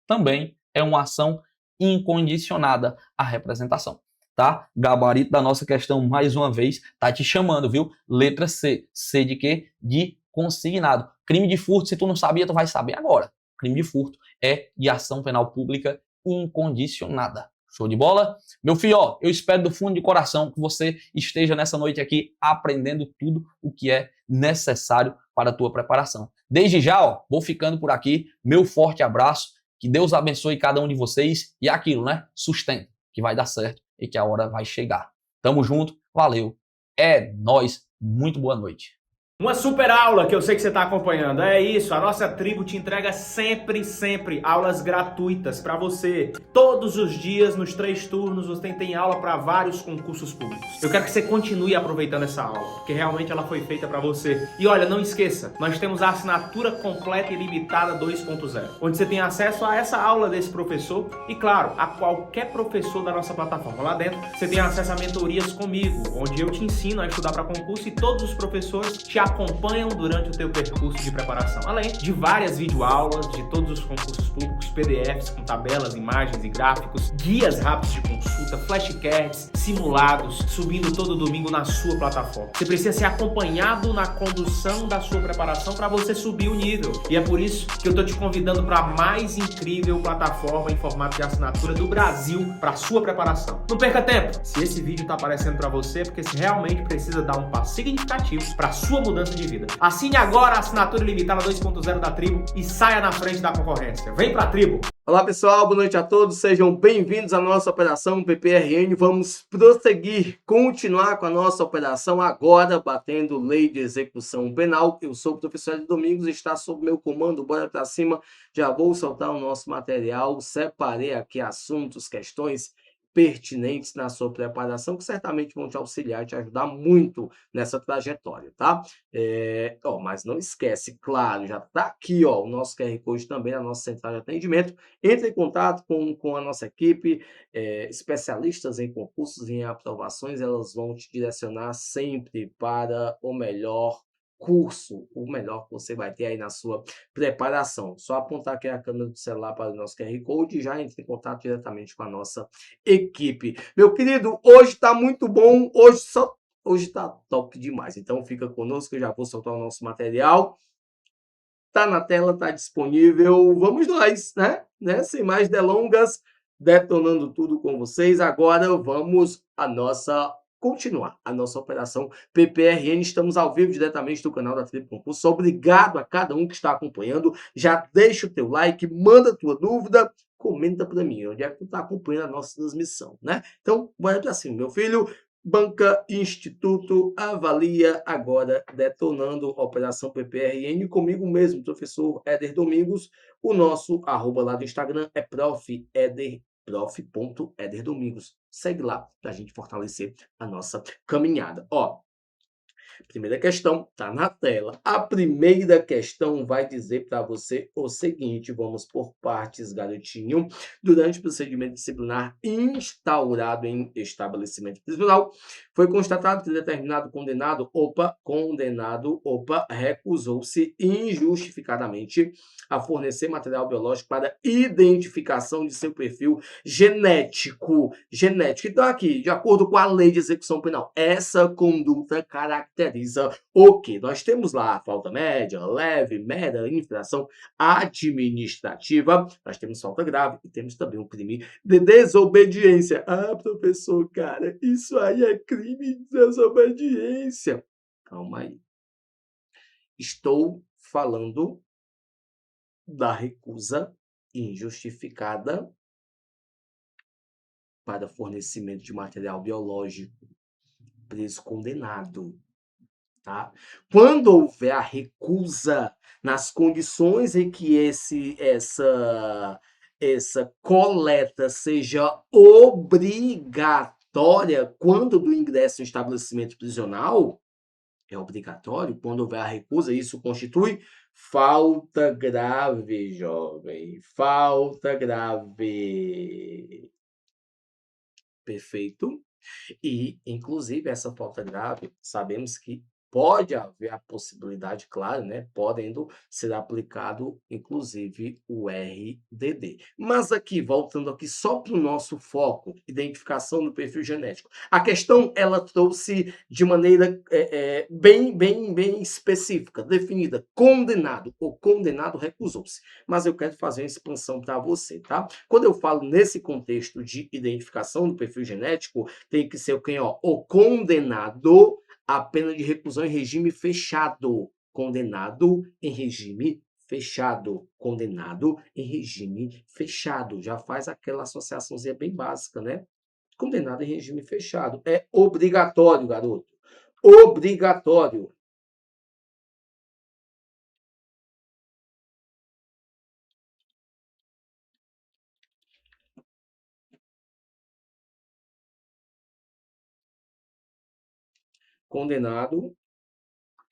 também é uma ação incondicionada à representação, tá? Gabarito da nossa questão, mais uma vez, tá te chamando, viu? Letra C. C de quê? De consignado. Crime de furto, se tu não sabia, tu vai saber agora. Crime de furto é de ação penal pública incondicionada. Show de bola? Meu filho, eu espero do fundo de coração que você esteja nessa noite aqui aprendendo tudo o que é necessário para a tua preparação. Desde já, vou ficando por aqui. Meu forte abraço. Que Deus abençoe cada um de vocês. E aquilo, né? Sustenta, que vai dar certo e que a hora vai chegar. Tamo junto. Valeu. É nóis. Muito boa noite. Uma super aula que eu sei que você está acompanhando. É isso, a nossa tribo te entrega sempre aulas gratuitas para você. Todos os dias, nos 3 turnos, você tem aula para vários concursos públicos. Eu quero que você continue aproveitando essa aula, porque realmente ela foi feita para você. E olha, não esqueça, nós temos a assinatura completa e limitada 2.0, onde você tem acesso a essa aula desse professor e, claro, a qualquer professor da nossa plataforma. Lá dentro, você tem acesso a mentorias comigo, onde eu te ensino a estudar para concurso e todos os professores te acompanham durante o teu percurso de preparação, além de várias videoaulas de todos os concursos públicos, PDFs com tabelas, imagens e gráficos, guias rápidos de consulta, flashcards, simulados, subindo todo domingo na sua plataforma. Você precisa ser acompanhado na condução da sua preparação para você subir o nível. E é por isso que eu estou te convidando para a mais incrível plataforma em formato de assinatura do Brasil para sua preparação. Não perca tempo! Se esse vídeo está aparecendo para você, é porque você realmente precisa dar um passo significativo para a sua mudança de vida. Assine agora a assinatura ilimitada 2.0 da Tribo e saia na frente da concorrência. Vem pra Tribo! Olá pessoal, boa noite a todos, sejam bem-vindos à nossa operação PPRN. Vamos prosseguir, continuar com a nossa operação agora, batendo lei de execução penal. Eu sou o professor Hélio Domingos, está sob meu comando, bora pra cima. Já vou soltar o nosso material, separei aqui assuntos, questões pertinentes na sua preparação, que certamente vão te auxiliar, te ajudar muito nessa trajetória, tá? Mas não esquece, claro, já tá aqui, ó, o nosso QR Code também, a nossa central de atendimento. Entre em contato com a nossa equipe, especialistas em concursos e em aprovações, elas vão te direcionar sempre para o melhor curso, o melhor que você vai ter aí na sua preparação. Só apontar aqui a câmera do celular para o nosso QR Code e já entre em contato diretamente com a nossa equipe. Meu querido, hoje está muito bom, hoje está top demais, então fica conosco, eu já vou soltar o nosso material. tá na tela, tá disponível. Vamos nós, né? Sem mais delongas, detonando tudo com vocês. Agora vamos continuar a nossa operação PPRN. Estamos ao vivo diretamente do canal da Tribo Concurso. Obrigado a cada um que está acompanhando. Já deixa o teu like, manda a tua dúvida, comenta para mim onde é que tu está acompanhando a nossa transmissão, né? Então, bora para cima, meu filho. Banca Instituto avalia agora, detonando a Operação PPRN, comigo mesmo, professor Éder Domingos. O nosso arroba lá do Instagram é prof.éderdomingos. Segue lá para a gente fortalecer a nossa caminhada. Ó, primeira questão está na tela. A primeira questão vai dizer para você o seguinte, vamos por partes, garotinho. Durante o procedimento disciplinar instaurado em estabelecimento prisional, foi constatado que determinado condenado, recusou-se injustificadamente a fornecer material biológico para identificação de seu perfil genético. Então aqui, de acordo com a Lei de Execução Penal, essa conduta caracteriza o quê? Nós temos lá a falta média, leve, mera infração administrativa, nós temos falta grave e temos também um crime de desobediência. Ah, professor, cara, isso aí é crime de desobediência. Calma aí. Estou falando da recusa injustificada para fornecimento de material biológico preso condenado, tá? Quando houver a recusa nas condições em que essa coleta seja obrigatória, quando do ingresso no estabelecimento prisional, é obrigatório. Quando houver a recusa, isso constitui falta grave, jovem. Falta grave. Perfeito? E, inclusive, essa falta grave, sabemos que pode haver a possibilidade, claro, né? Podendo ser aplicado, inclusive, o RDD. Mas aqui, voltando aqui só para o nosso foco, identificação do perfil genético. A questão, ela trouxe de maneira bem específica, definida, condenado. O condenado recusou-se. Mas eu quero fazer uma expansão para você, tá? Quando eu falo nesse contexto de identificação do perfil genético, tem que ser quem, ó, o condenado a pena de reclusão em regime fechado. Condenado em regime fechado. Condenado em regime fechado. Já faz aquela associaçãozinha bem básica, né? Condenado em regime fechado. É obrigatório, garoto. Obrigatório. Condenado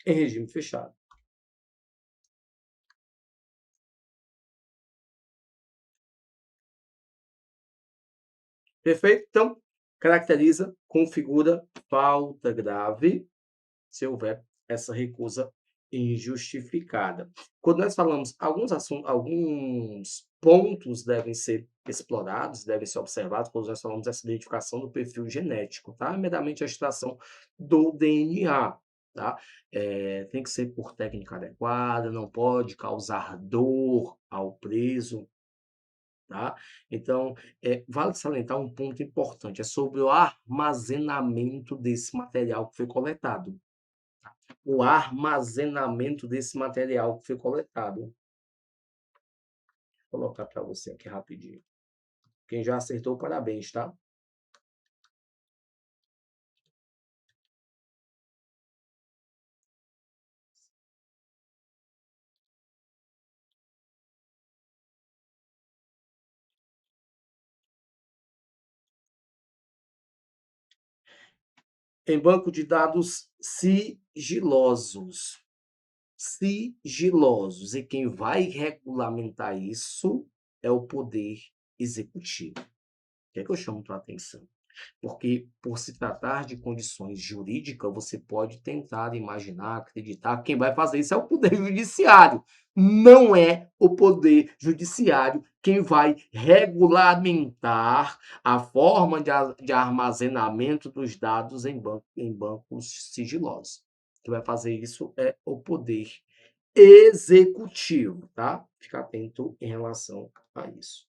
em regime fechado. Perfeito? Então, caracteriza, configura falta grave se houver essa recusa injustificada. Quando nós falamos, alguns pontos devem ser explorados, devem ser observados quando nós falamos dessa identificação do perfil genético, tá? Meramente a extração do DNA, tá? Tem que ser por técnica adequada, não pode causar dor ao preso, tá? Então, vale salientar um ponto importante, é sobre o armazenamento desse material que foi coletado. O armazenamento desse material que foi coletado. Vou colocar para você aqui rapidinho. Quem já acertou, parabéns, tá? Em banco de dados sigilosos. Sigilosos. E quem vai regulamentar isso é o Poder Executivo. O que é que eu chamo tua atenção? Porque, por se tratar de condições jurídicas, você pode tentar imaginar, acreditar que quem vai fazer isso é o Poder Judiciário. Não é o Poder Judiciário quem vai regulamentar a forma de armazenamento dos dados em bancos sigilosos. Quem vai fazer isso é o Poder executivo, tá? Fica atento em relação a isso.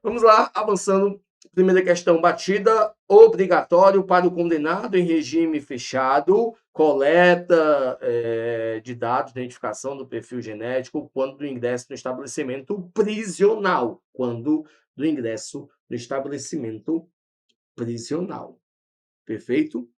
Vamos lá, avançando. Primeira questão batida. Obrigatório para o condenado em regime fechado, coleta de dados de identificação do perfil genético quando do ingresso no estabelecimento prisional. Quando do ingresso no estabelecimento prisional. Perfeito?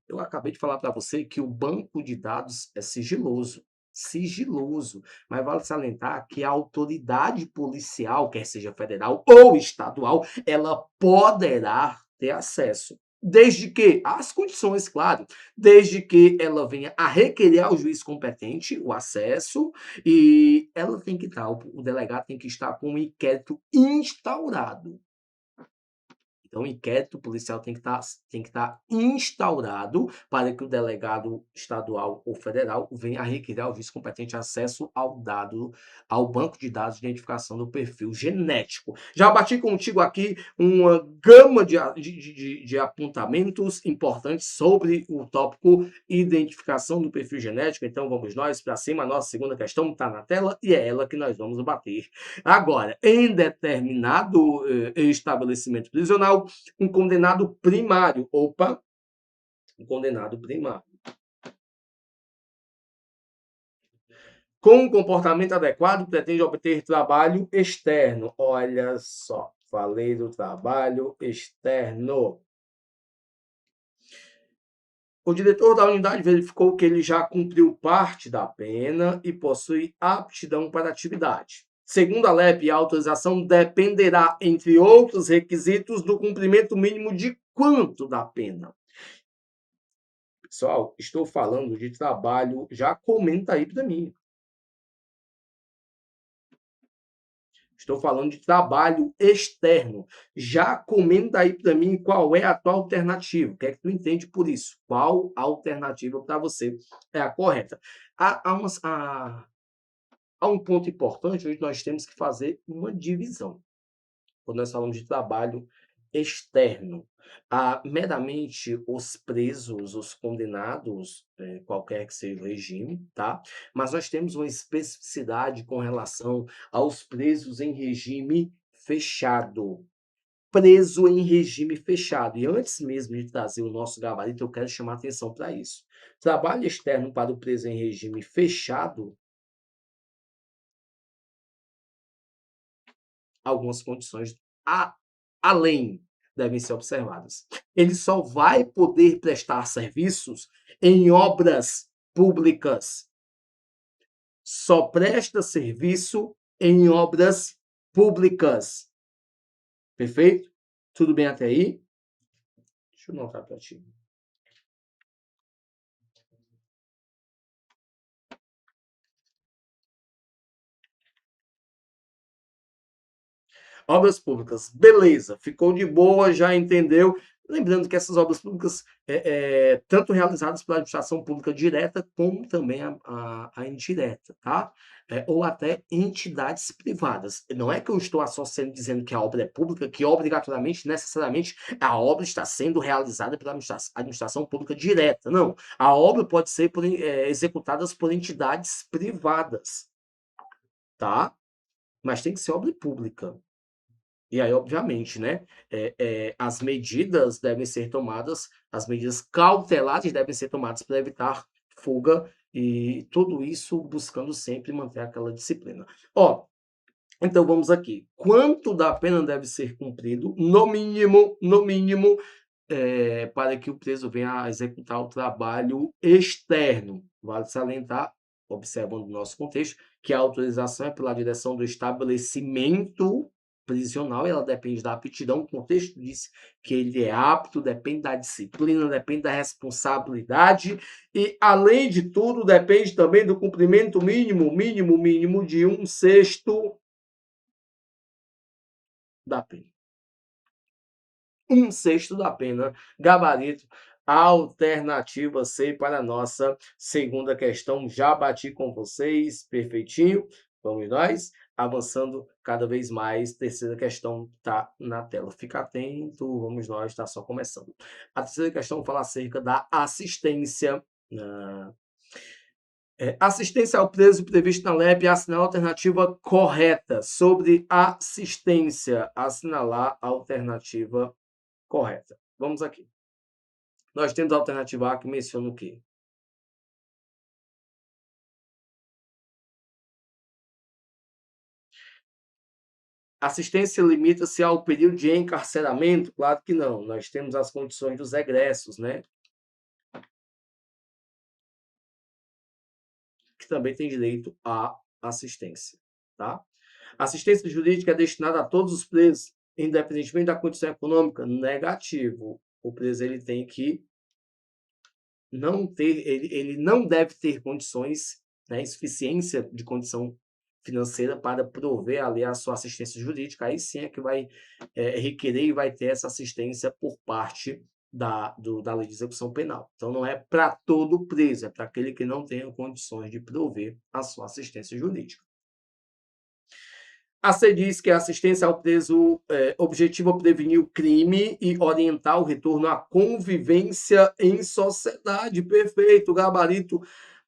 Eu acabei de falar para você que o banco de dados é sigiloso. Sigiloso. Mas vale salientar que a autoridade policial, quer seja federal ou estadual, ela poderá ter acesso. Desde que, as condições, claro, desde que ela venha a requerer ao juiz competente o acesso e ela tem que estar, o delegado tem que estar com o inquérito instaurado. Então, o inquérito policial tem que estar instaurado para que o delegado estadual ou federal venha a requerer ao juiz competente acesso ao banco de dados de identificação do perfil genético. Já bati contigo aqui uma gama de apontamentos importantes sobre o tópico identificação do perfil genético. Então, vamos nós para cima. A nossa segunda questão está na tela e é ela que nós vamos bater. Agora, em determinado estabelecimento prisional, um condenado primário. Opa! Um condenado primário. Com um comportamento adequado, pretende obter trabalho externo. Olha só, falei do trabalho externo. O diretor da unidade verificou que ele já cumpriu parte da pena e possui aptidão para a atividade. Segundo a LEP, a autorização dependerá, entre outros requisitos, do cumprimento mínimo de quanto da pena? Pessoal, estou falando de trabalho, já comenta aí para mim. Estou falando de trabalho externo. Já comenta aí para mim qual é a tua alternativa. O que é que tu entende por isso? Qual alternativa para você é a correta? Há um ponto importante onde nós temos que fazer uma divisão. Quando nós falamos de trabalho externo, meramente os presos, os condenados, qualquer que seja o regime, tá? Mas nós temos uma especificidade com relação aos presos em regime fechado. Preso em regime fechado. E antes mesmo de trazer o nosso gabarito, eu quero chamar atenção para isso. Trabalho externo para o preso em regime fechado, algumas condições além devem ser observadas. Ele só vai poder prestar serviços em obras públicas. Só presta serviço em obras públicas. Perfeito? Tudo bem até aí? Deixa eu notar para ti. Obras públicas, beleza, ficou de boa, já entendeu. Lembrando que essas obras públicas, tanto realizadas pela administração pública direta, como também a indireta, tá? Ou até entidades privadas. Não é que eu estou associando dizendo que a obra é pública, que obrigatoriamente, necessariamente, a obra está sendo realizada pela administração pública direta. Não. A obra pode ser executada por entidades privadas, tá? Mas tem que ser obra pública. E aí, obviamente, né, as medidas devem ser tomadas, as medidas cautelares devem ser tomadas para evitar fuga e tudo isso buscando sempre manter aquela disciplina. Então vamos aqui. Quanto da pena deve ser cumprido, no mínimo, para que o preso venha a executar o trabalho externo? Vale salientar, observando o nosso contexto, que a autorização é pela direção do estabelecimento prisional, ela depende da aptidão. O contexto diz que ele é apto, depende da disciplina, depende da responsabilidade e, além de tudo, depende também do cumprimento mínimo de 1/6 da pena. 1/6 da pena, gabarito, alternativa C para a nossa segunda questão. Já bati com vocês, perfeitinho. Vamos nós. Avançando cada vez mais, terceira questão está na tela. Fica atento, vamos nós, está só começando. A terceira questão fala acerca da assistência. Assistência ao preso previsto na LEP, assinalar a alternativa correta. Sobre assistência, assinalar a alternativa correta. Vamos aqui. Nós temos a alternativa A que menciona o quê? Assistência limita-se ao período de encarceramento? Claro que não. Nós temos as condições dos egressos, né? Que também tem direito à assistência, tá? Assistência jurídica é destinada a todos os presos, independentemente da condição econômica? Negativo. O preso ele tem que não ter, ele não deve ter condições, né, insuficiência de condição financeira para prover ali a sua assistência jurídica. Aí sim é que vai requerer e vai ter essa assistência por parte da lei de execução penal. Então não é para todo preso, é para aquele que não tenha condições de prover a sua assistência jurídica. A C diz que a assistência ao preso objetiva prevenir o crime e orientar o retorno à convivência em sociedade. Perfeito, gabarito.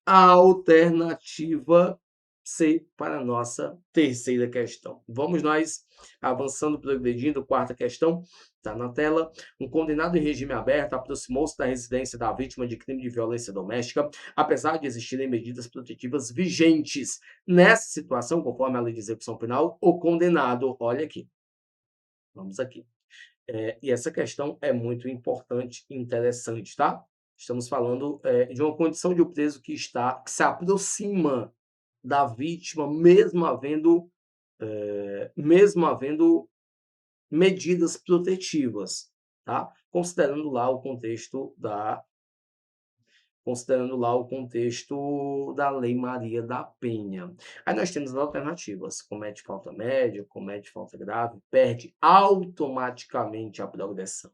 A alternativa C para a nossa terceira questão. Vamos nós avançando, progredindo. Quarta questão, está na tela. Um condenado em regime aberto aproximou-se da residência da vítima de crime de violência doméstica, apesar de existirem medidas protetivas vigentes. Nessa situação, conforme a lei de execução penal, o condenado, olha aqui, vamos aqui. E essa questão é muito importante e interessante, tá? Estamos falando de uma condição de o preso que se aproxima da vítima, mesmo havendo medidas protetivas, tá? Considerando lá o contexto da Lei Maria da Penha. Aí nós temos as alternativas: comete falta média, comete falta grave, perde automaticamente a progressão.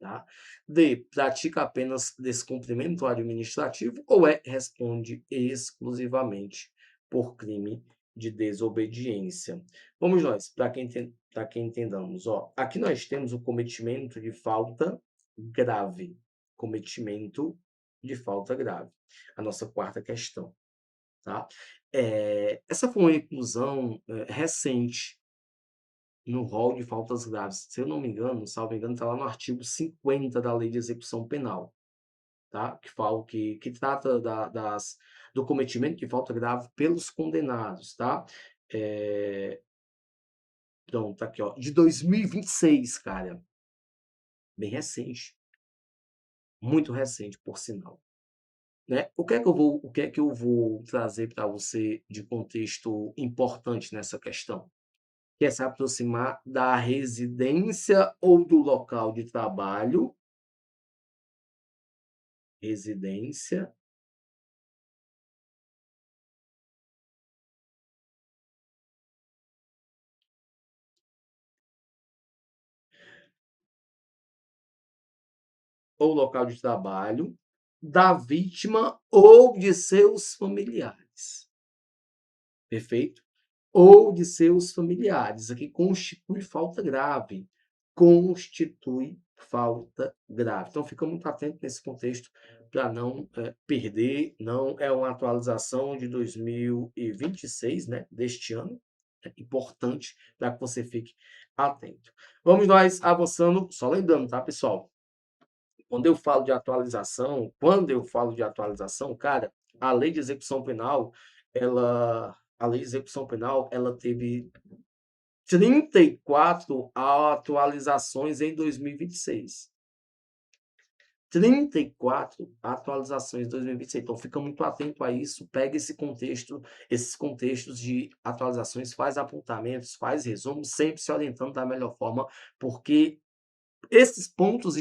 Tá? D, pratica apenas descumprimento administrativo ou responde exclusivamente por crime de desobediência. Vamos nós, para que entendamos. Aqui nós temos o cometimento de falta grave. Cometimento de falta grave. A nossa quarta questão. Tá? Essa foi uma inclusão recente no rol de faltas graves. Se eu não me engano, salvo engano, está lá no artigo 50 da Lei de Execução Penal, tá? Que trata do cometimento de falta grave pelos condenados, tá? Então, tá aqui, de 2026, cara. Bem recente. Muito recente, por sinal. Né? O que é que eu vou trazer para você de contexto importante nessa questão? Que é se aproximar da residência ou do local de trabalho. Residência. Ou local de trabalho da vítima ou de seus familiares. Perfeito? Ou de seus familiares. Aqui constitui falta grave. Constitui falta grave. Então, fica muito atento nesse contexto para não perder. Não é uma atualização de 2026, né, deste ano. É importante para que você fique atento. Vamos nós avançando. Só lembrando, tá, pessoal? Quando eu falo de atualização, cara, a lei de execução penal, ela teve 34 atualizações em 2026. 34 atualizações em 2026. Então, fica muito atento a isso, pega esses contextos de atualizações, faz apontamentos, faz resumos, sempre se orientando da melhor forma, porque esses pontos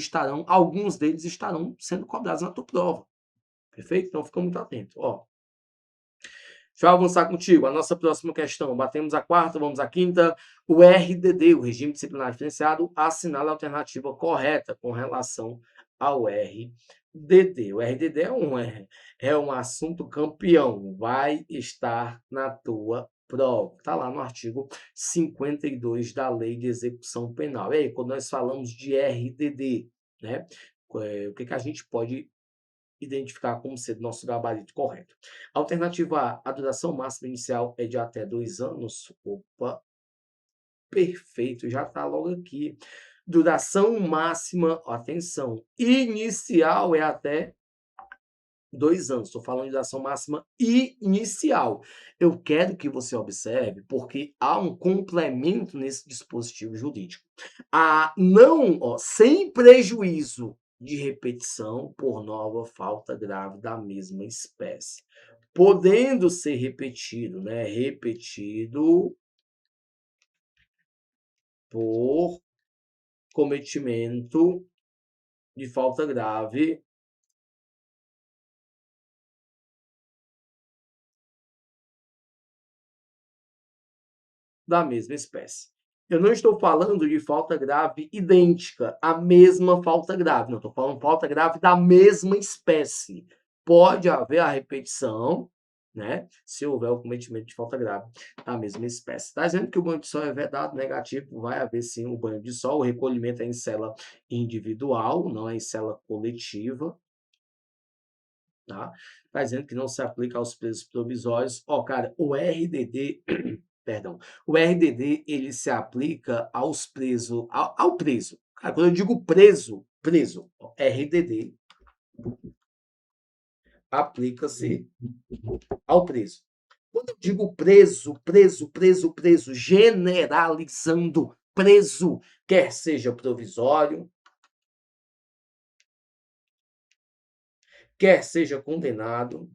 alguns deles estarão sendo cobrados na tua prova. Perfeito? Então, fica muito atento. Deixa eu avançar contigo. A nossa próxima questão. Batemos a quarta, vamos à quinta. O RDD, o Regime Disciplinar Diferenciado, assinala a alternativa correta com relação ao RDD. O RDD é um assunto campeão. Vai estar na tua prova. Está lá no artigo 52 da Lei de Execução Penal. E aí, quando nós falamos de RDD, né? O que a gente pode identificar como sendo nosso gabarito correto? Alternativa A, a duração máxima inicial é de até 2 anos. Opa, perfeito, já está logo aqui. Duração máxima, atenção, inicial é até 2 anos. Estou falando de duração máxima inicial. Eu quero que você observe, porque há um complemento nesse dispositivo jurídico. Sem prejuízo de repetição por nova falta grave da mesma espécie. Podendo ser repetido, né? Repetido por cometimento de falta grave da mesma espécie. Eu não estou falando de falta grave idêntica, a mesma falta grave. Não, estou falando falta grave da mesma espécie. Pode haver a repetição, né? Se houver o cometimento de falta grave da mesma espécie. Está dizendo que o banho de sol é vedado, negativo, vai haver sim o banho de sol. O recolhimento é em cela individual, não é em cela coletiva. Tá? Está dizendo que não se aplica aos presos provisórios. Cara, o RDD... Perdão. O RDD, ele se aplica aos presos, ao preso. Cara, quando eu digo preso, RDD aplica-se ao preso. Quando eu digo preso, generalizando, preso, quer seja provisório, quer seja condenado,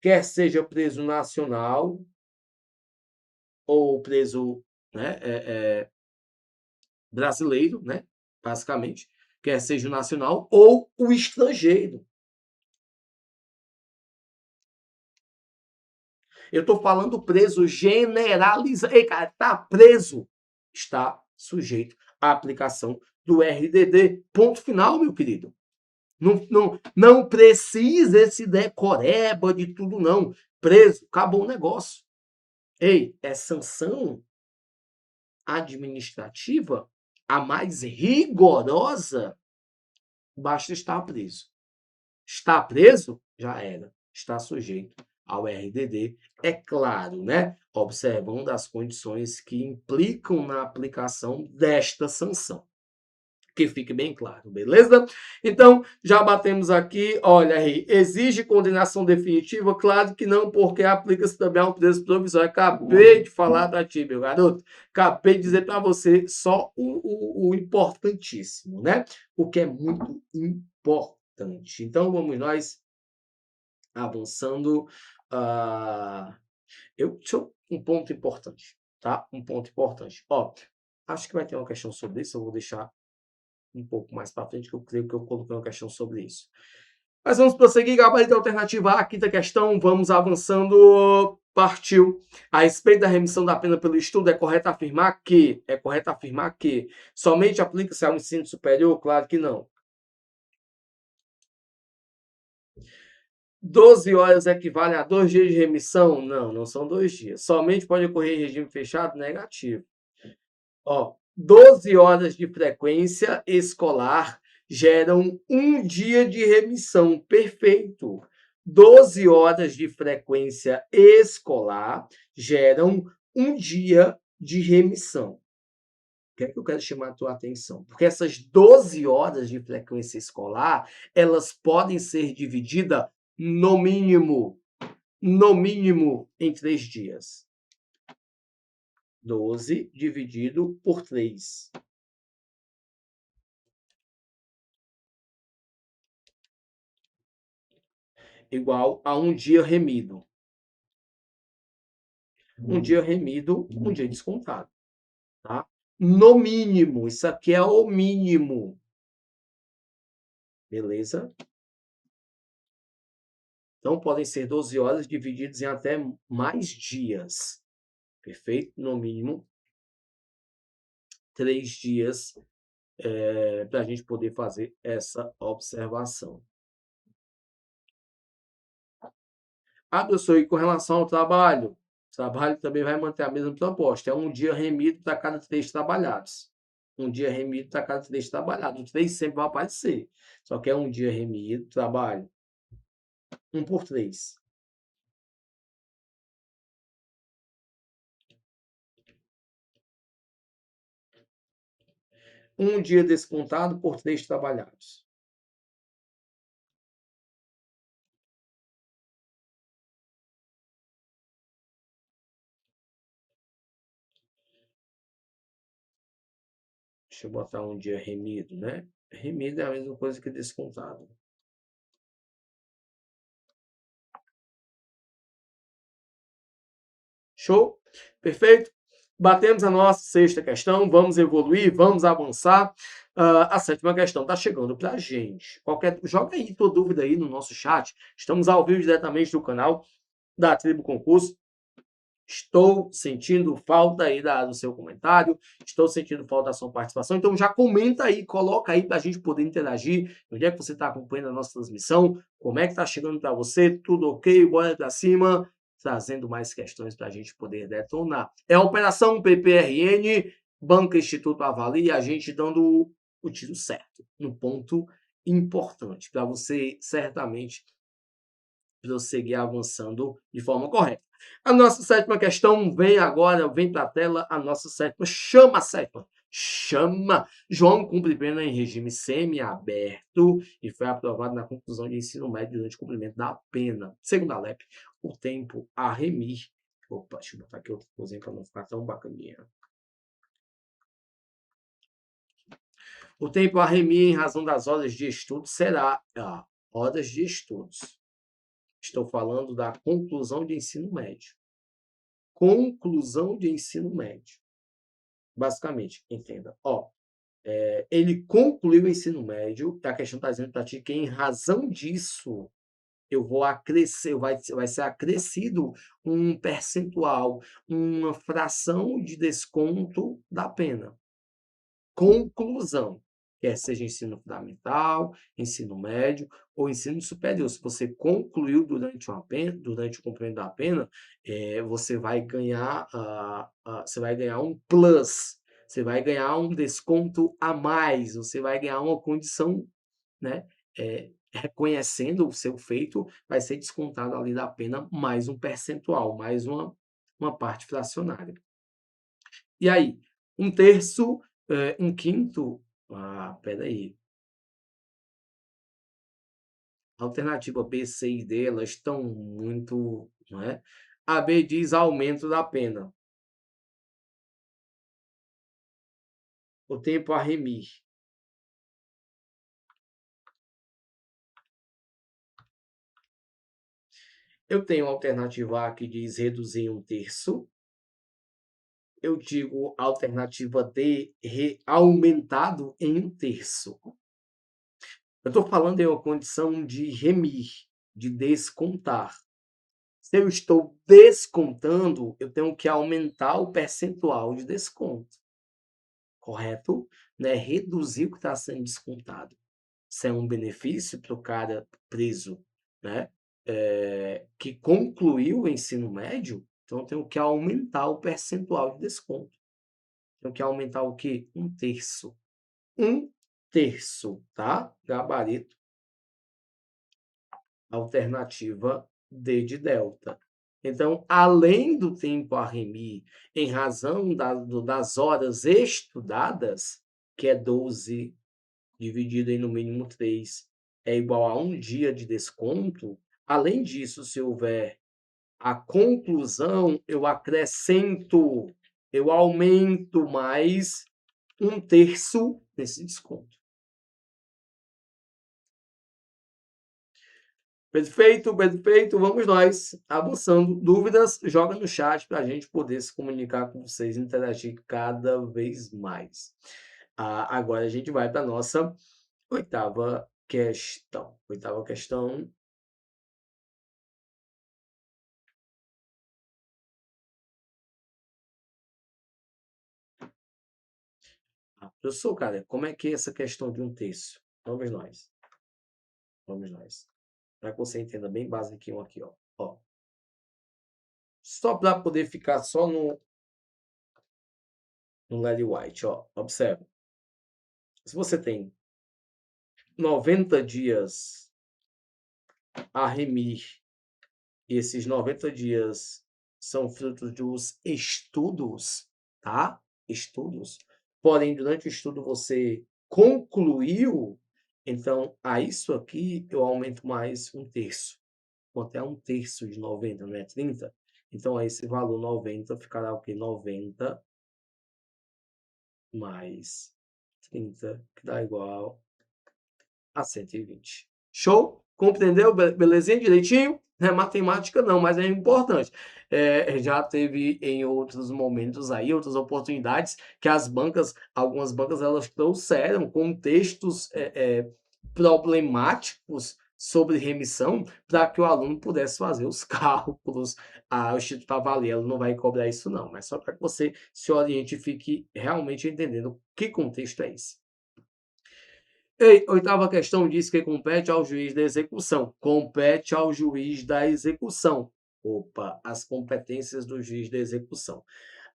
quer seja preso nacional ou preso, né, brasileiro, né, basicamente, quer seja o nacional ou o estrangeiro. Eu estou falando preso generalizado. Ei, cara, está preso, está sujeito à aplicação do RDD. Ponto final, meu querido. Não precisa esse decoreba de tudo, não. Preso, acabou o negócio. Ei, é sanção administrativa a mais rigorosa, basta estar preso. Está preso? Já era. Está sujeito ao RDD. É claro, né? Observando as condições que implicam na aplicação desta sanção. Que fique bem claro, beleza? Então, já batemos aqui, olha aí, exige condenação definitiva? Claro que não, porque aplica-se também ao preso provisório. Acabei de falar para ti, meu garoto. Acabei de dizer para você só o importantíssimo, né? O que é muito importante. Então, vamos nós avançando. Um ponto importante, tá? Um ponto importante. Acho que vai ter uma questão sobre isso, eu vou deixar um pouco mais para frente, que eu creio que eu coloquei uma questão sobre isso. Mas vamos prosseguir, gabarito alternativa A, quinta questão, vamos avançando, partiu. A respeito da remissão da pena pelo estudo, é correto afirmar que somente aplica-se ao ensino superior? Claro que não. 12 horas equivale a 2 dias de remissão? Não, não são 2 dias. Somente pode ocorrer em regime fechado? Negativo. 12 horas de frequência escolar geram 1 dia de remissão. Perfeito. 12 horas de frequência escolar geram 1 dia de remissão. O que é que eu quero chamar a tua atenção? Porque essas 12 horas de frequência escolar, elas podem ser divididas no mínimo em 3 dias. 12 dividido por 3. Igual a 1 dia remido. 1 dia remido, 1 dia descontado. Tá? No mínimo. Isso aqui é o mínimo. Beleza? Então, podem ser 12 horas divididas em até mais dias. Perfeito? No mínimo 3 dias para a gente poder fazer essa observação. Professor, e com relação ao trabalho? O trabalho também vai manter a mesma proposta. É um dia remido para cada 3 trabalhados. Um dia remido para cada 3 trabalhados. O 3 sempre vai aparecer. Só que é um dia remido, trabalho. 1 por 3. Um dia descontado por 3 trabalhados. Deixa eu botar um dia remido, né? Remido é a mesma coisa que descontado. Show? Perfeito? Batemos a nossa 6ª questão, vamos evoluir, vamos avançar. A 7ª questão está chegando para a gente. Joga aí tua dúvida aí no nosso chat. Estamos ao vivo diretamente do canal da Tribo Concurso. Estou sentindo falta aí do seu comentário, estou sentindo falta da sua participação, então já comenta aí, coloca aí para a gente poder interagir, onde é que você está acompanhando a nossa transmissão, como é que está chegando para você, tudo ok, bora para cima, trazendo mais questões para a gente poder detonar. É a Operação PPRN, Banca Instituto Avalia, a gente dando o tiro certo, no ponto importante, para você certamente prosseguir avançando de forma correta. A nossa 7ª questão vem agora, vem para a tela a nossa 7ª, chama a 7ª. Chama. João cumpre pena em regime semiaberto e foi aprovado na conclusão de ensino médio durante o cumprimento da pena. Segundo a LEP, o tempo a remir. Opa, deixa eu botar aqui outra coisinha para não ficar tão bacaninha. O tempo a remir em razão das horas de estudo será horas de estudos. Estou falando da conclusão de ensino médio. Conclusão de ensino médio. Basicamente, entenda. Ele concluiu o ensino médio, a questão está dizendo para ti que em razão disso, eu vou acrescer, vai ser acrescido um percentual, uma fração de desconto da pena. Conclusão. Quer seja ensino fundamental, ensino médio ou ensino superior. Se você concluiu durante o cumprimento da pena, você vai ganhar um plus, você vai ganhar um desconto a mais, você vai ganhar uma condição, né? Reconhecendo o seu feito, vai ser descontado ali da pena mais um percentual, mais uma parte fracionária. E aí, 1/3, 1/5. Peraí. A alternativa B, C e D, elas estão muito, não é? A B diz aumento da pena. O tempo a remir. Eu tenho a alternativa A que diz reduzir 1/3. Eu digo alternativa D, aumentado em 1/3. Eu estou falando em uma condição de remir, de descontar. Se eu estou descontando, eu tenho que aumentar o percentual de desconto. Correto? Né? Reduzir o que está sendo descontado. Isso é um benefício para o cara preso, né? Que concluiu o ensino médio, então eu tenho que aumentar o percentual de desconto. Tenho que aumentar o quê? 1/3. 1/3, tá? Gabarito. Alternativa D de delta. Então, além do tempo a remir, em razão das horas estudadas, que é 12 dividido em no mínimo 3, é igual a 1 dia de desconto. Além disso, se houver a conclusão, eu acrescento, eu aumento mais 1/3 desse desconto. Perfeito, perfeito. Vamos nós avançando. Dúvidas, joga no chat para a gente poder se comunicar com vocês, interagir cada vez mais. Agora a gente vai para a nossa 8ª questão. 8ª questão. Professor, cara, como é que é essa questão de 1/3? Vamos nós. Vamos nós. Para que você entenda bem basiquinho aqui, ó. só para poder ficar só no Lady White, ó, observa. Se você tem 90 dias a remir, e esses 90 dias são frutos dos estudos, tá? Estudos. Porém, durante o estudo você concluiu, então a isso aqui eu aumento mais 1/3. Quanto é 1/3 de 90, não é 30? Então, aí esse valor 90 ficará o quê? 90 mais 30, que dá igual a 120. Show? Compreendeu? Belezinha? Direitinho? Não é matemática não, mas é importante. Já teve em outros momentos aí, outras oportunidades, que algumas bancas, elas trouxeram contextos problemáticos sobre remissão para que o aluno pudesse fazer os cálculos. O Instituto Avalielo não vai cobrar isso não, mas só para que você se oriente e fique realmente entendendo que contexto é esse. Oitava questão diz que compete ao juiz da execução. Compete ao juiz da execução. Opa, as competências do juiz da execução.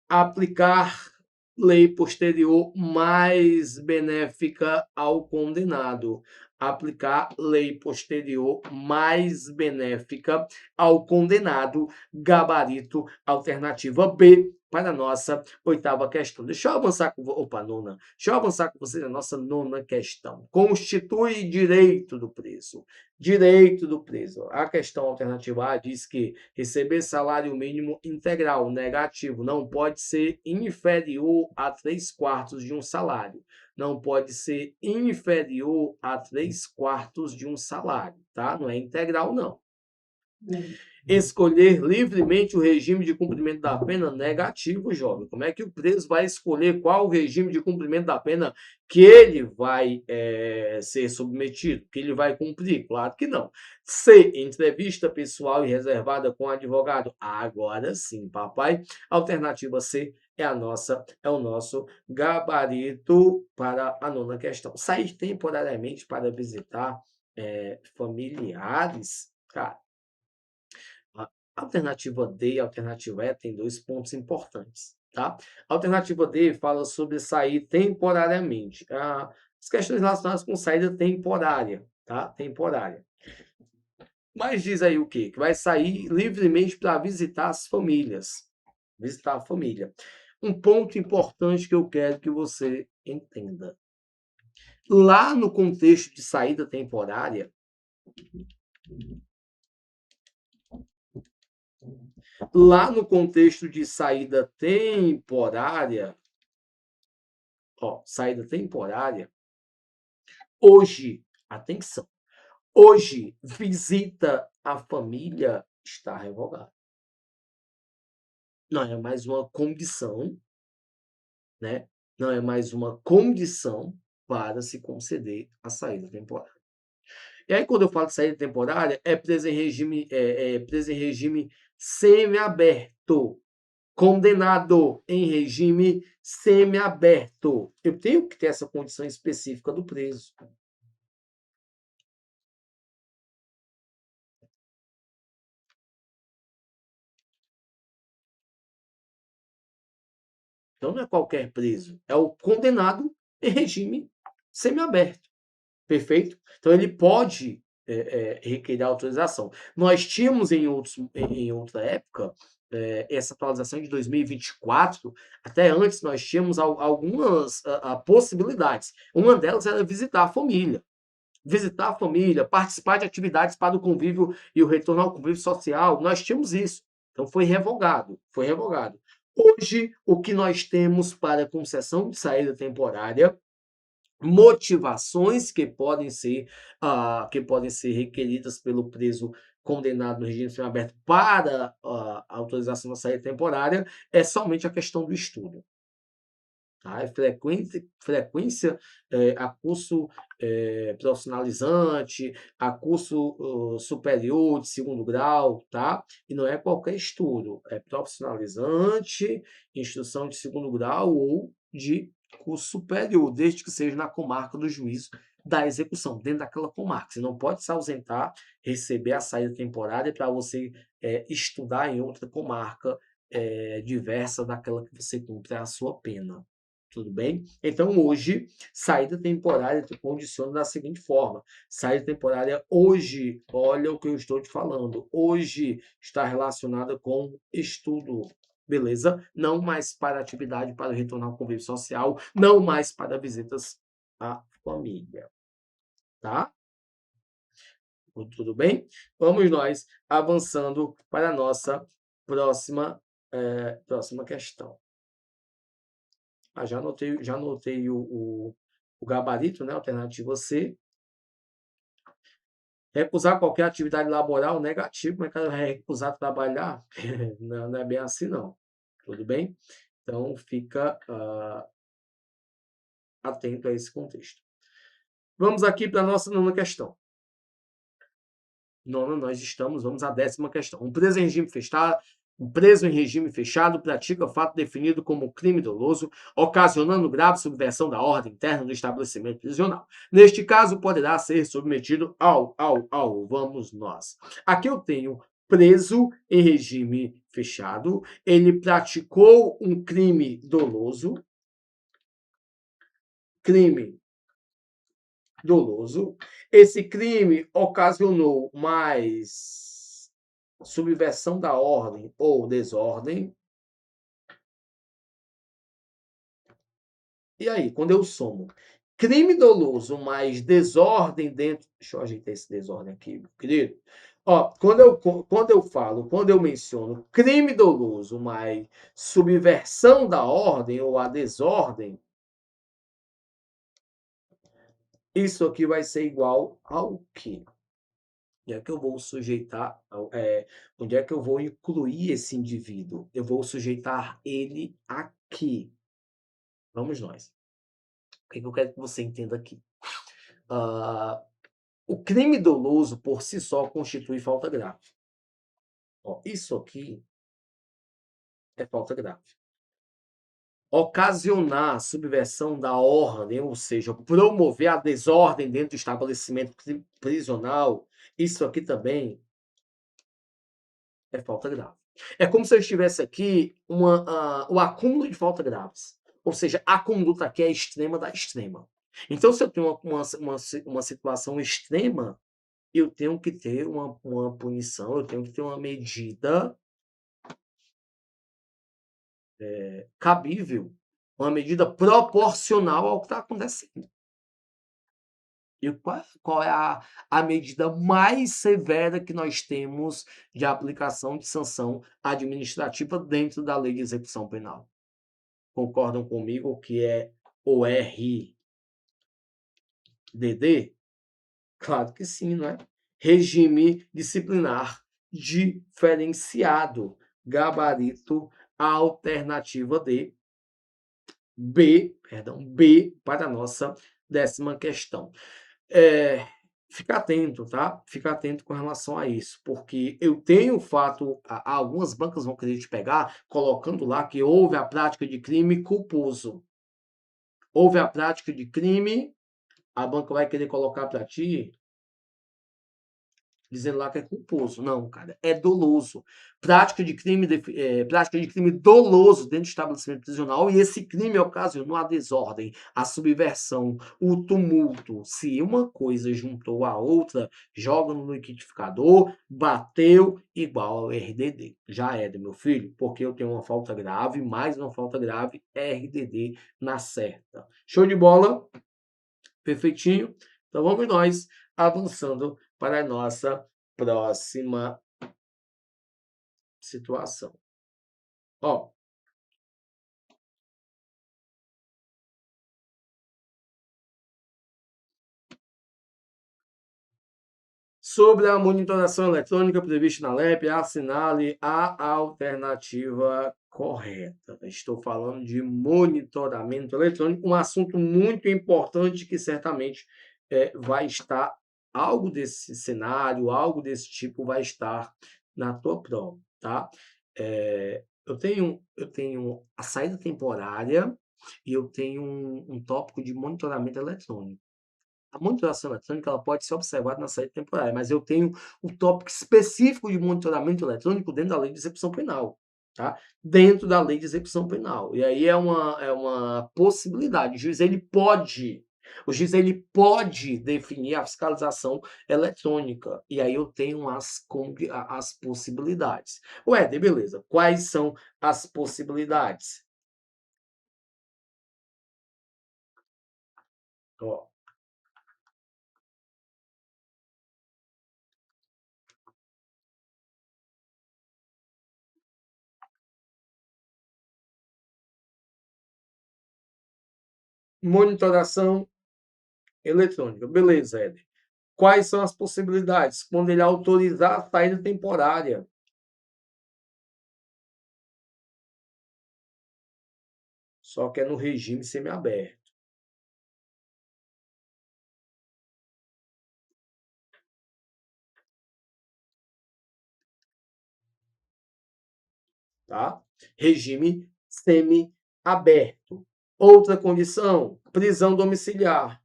Aplicar lei posterior mais benéfica ao condenado. Aplicar lei posterior mais benéfica ao condenado. Gabarito, alternativa B, para a nossa oitava questão. Deixa eu avançar com nona. Deixa eu avançar com vocês a nossa nona questão. Constitui direito do preso. Direito do preso. A questão alternativa A diz que receber salário mínimo integral negativo não pode ser inferior a 3/4 de um salário. Não pode ser inferior a 3/4 de um salário, tá? Não é integral, não. Escolher livremente o regime de cumprimento da pena negativo, jovem. Como é que o preso vai escolher qual o regime de cumprimento da pena que ele vai ser submetido, que ele vai cumprir? Claro que não. C, entrevista pessoal e reservada com o advogado. Agora sim, papai. Alternativa C é o nosso gabarito para a nona questão. Sair temporariamente para visitar familiares, cara. A alternativa D e a alternativa E tem 2 pontos importantes, tá? A alternativa D fala sobre sair temporariamente. As questões relacionadas com saída temporária, tá? Temporária. Mas diz aí o quê? Que vai sair livremente para visitar as famílias. Visitar a família. Um ponto importante que eu quero que você entenda. Lá no contexto de saída temporária, hoje, atenção, hoje, visita à família está revogada. Não é mais uma condição, né? Não é mais uma condição para se conceder a saída temporária. E aí, quando eu falo de saída temporária, é preso em regime semiaberto. Condenado em regime semiaberto. Eu tenho que ter essa condição específica do preso. Então, não é qualquer preso. É o condenado em regime semiaberto. Perfeito? Então, ele pode requerer autorização. Nós tínhamos em outra época, essa atualização de 2024, até antes nós tínhamos algumas possibilidades. Uma delas era visitar a família. Visitar a família, participar de atividades para o convívio e o retorno ao convívio social. Nós tínhamos isso. Então, foi revogado. Foi revogado. Hoje, o que nós temos para concessão de saída temporária, motivações que podem ser requeridas pelo preso condenado no regime semiaberto para a autorização da saída temporária, é somente a questão do estudo. Tá? Frequência a curso profissionalizante, a curso superior de 2º grau, tá? E não é qualquer estudo, é profissionalizante, instrução de 2º grau ou de curso superior, desde que seja na comarca do juízo da execução, dentro daquela comarca. Você não pode se ausentar, receber a saída temporária para você estudar em outra comarca diversa daquela que você cumpre a sua pena. Tudo bem? Então, hoje, saída temporária te condiciona da seguinte forma. Saída temporária hoje, olha o que eu estou te falando, hoje está relacionada com estudo. Beleza? Não mais para atividade para retornar ao convívio social, não mais para visitas à família. Tá? Tudo bem? Vamos nós avançando para a nossa próxima questão. Já anotei o gabarito, né? Alternativa C. Recusar qualquer atividade laboral negativo, mas cara vai recusar trabalhar? Não é bem assim, não. Tudo bem? Então, fica atento a esse contexto. Vamos aqui para a nossa nona questão. Vamos à 10ª questão. Um preso em regime fechado pratica fato definido como crime doloso, ocasionando grave subversão da ordem interna do estabelecimento prisional. Neste caso, poderá ser submetido vamos nós. Aqui eu tenho preso em regime fechado, ele praticou um crime doloso, esse crime ocasionou mais subversão da ordem ou desordem. E aí, quando eu somo crime doloso mais desordem dentro... Deixa eu ajeitar esse desordem aqui, querido. Ó, quando eu menciono crime doloso mais subversão da ordem ou a desordem, isso aqui vai ser igual ao quê? Onde é que eu vou sujeitar, onde é que eu vou incluir esse indivíduo? Eu vou sujeitar ele aqui. Vamos nós. O que eu quero que você entenda aqui? O crime doloso, por si só, constitui falta grave. Ó, isso aqui é falta grave. Ocasionar subversão da ordem, ou seja, promover a desordem dentro do estabelecimento prisional, isso aqui também é falta grave. É como se eu estivesse aqui o acúmulo de faltas graves. Ou seja, a conduta aqui é extrema da extrema. Então, se eu tenho uma situação extrema, eu tenho que ter uma punição, eu tenho que ter uma medida cabível, uma medida proporcional ao que está acontecendo. E qual é a medida mais severa que nós temos de aplicação de sanção administrativa dentro da Lei de Execução Penal? Concordam comigo que é o RDD? Claro que sim, não é? Regime disciplinar diferenciado. Gabarito, alternativa B para a nossa 10ª questão. Fica atento, tá? Fica atento com relação a isso, porque eu tenho o fato, algumas bancas vão querer te pegar colocando lá que houve a prática de crime culposo. Houve a prática de crime, a banca vai querer colocar para ti dizendo lá que é culposo. Não, cara, é doloso. Prática de crime doloso dentro do estabelecimento prisional, e esse crime ocasionou a desordem, a subversão, o tumulto. Se uma coisa juntou a outra, joga no liquidificador, bateu igual ao RDD. Já era, meu filho, porque eu tenho uma falta grave, mais uma falta grave, RDD na certa. Show de bola? Perfeitinho? Então vamos nós avançando para a nossa próxima situação. Ó, sobre a monitoração eletrônica prevista na LEP, assinale a alternativa correta. Estou falando de monitoramento eletrônico, um assunto muito importante que certamente vai estar, algo desse cenário, algo desse tipo vai estar na tua prova, tá? Eu tenho a saída temporária e eu tenho um tópico de monitoramento eletrônico. A monitoração eletrônica ela pode ser observada na saída temporária, mas eu tenho um tópico específico de monitoramento eletrônico dentro da lei de execução penal, tá? Dentro da lei de execução penal. E aí é uma possibilidade. O juiz ele pode definir a fiscalização eletrônica. E aí eu tenho as possibilidades. Ué, beleza. Quais são as possibilidades? Ó, monitoração eletrônica. Beleza, Éder. Quais são as possibilidades? Quando ele autorizar a saída temporária. Só que é no regime semiaberto. Tá? Regime semiaberto. Outra condição, prisão domiciliar.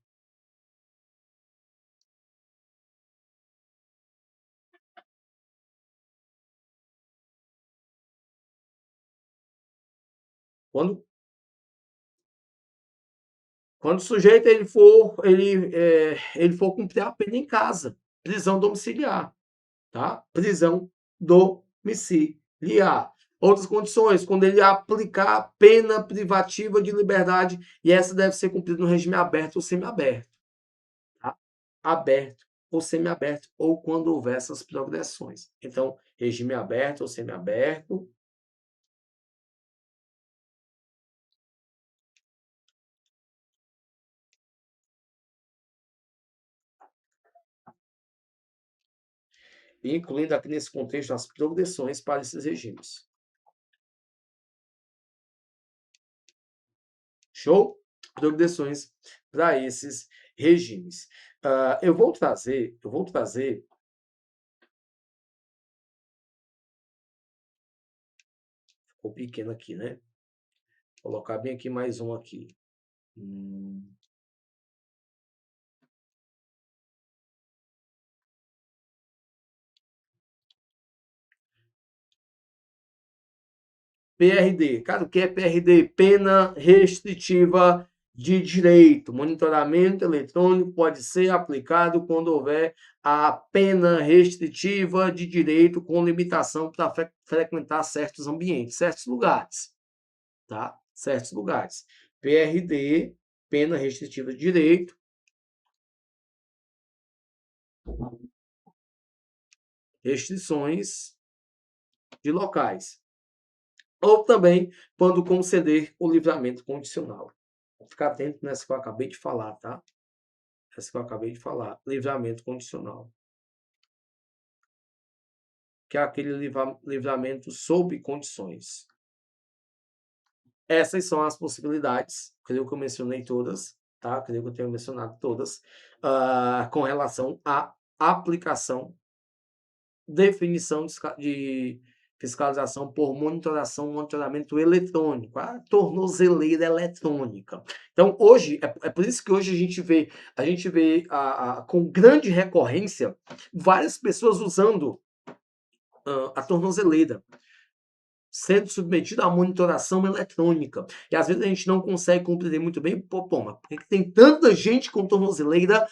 Quando o sujeito ele for cumprir a pena em casa, prisão domiciliar, tá? Prisão domiciliar. Outras condições, quando ele aplicar a pena privativa de liberdade, e essa deve ser cumprida no regime aberto ou semiaberto, tá? Aberto ou semiaberto, ou quando houver essas progressões. Então, regime aberto ou semiaberto. Incluindo aqui nesse contexto as progressões para esses regimes. Show? Progressões para esses regimes. Eu vou trazer. Ficou pequeno aqui, né? Vou colocar bem aqui mais um aqui. PRD. Cara, o que é PRD? Pena restritiva de direito. Monitoramento eletrônico pode ser aplicado quando houver a pena restritiva de direito com limitação para frequentar certos ambientes, certos lugares. Tá? Certos lugares. PRD, pena restritiva de direito. Restrições de locais. Ou também quando conceder o livramento condicional. Vou ficar atento nessa que eu acabei de falar, tá? Essa que eu acabei de falar. Livramento condicional. Que é aquele livramento sob condições. Essas são as possibilidades. Creio que eu mencionei todas, tá? Creio que eu tenho mencionado todas. Com relação à aplicação, definição de fiscalização por monitoramento eletrônico, a tornozeleira eletrônica. Então, hoje, é por isso que hoje a gente vê com grande recorrência várias pessoas usando a tornozeleira, sendo submetida à monitoração eletrônica. E às vezes a gente não consegue compreender muito bem, mas por que tem tanta gente com tornozeleira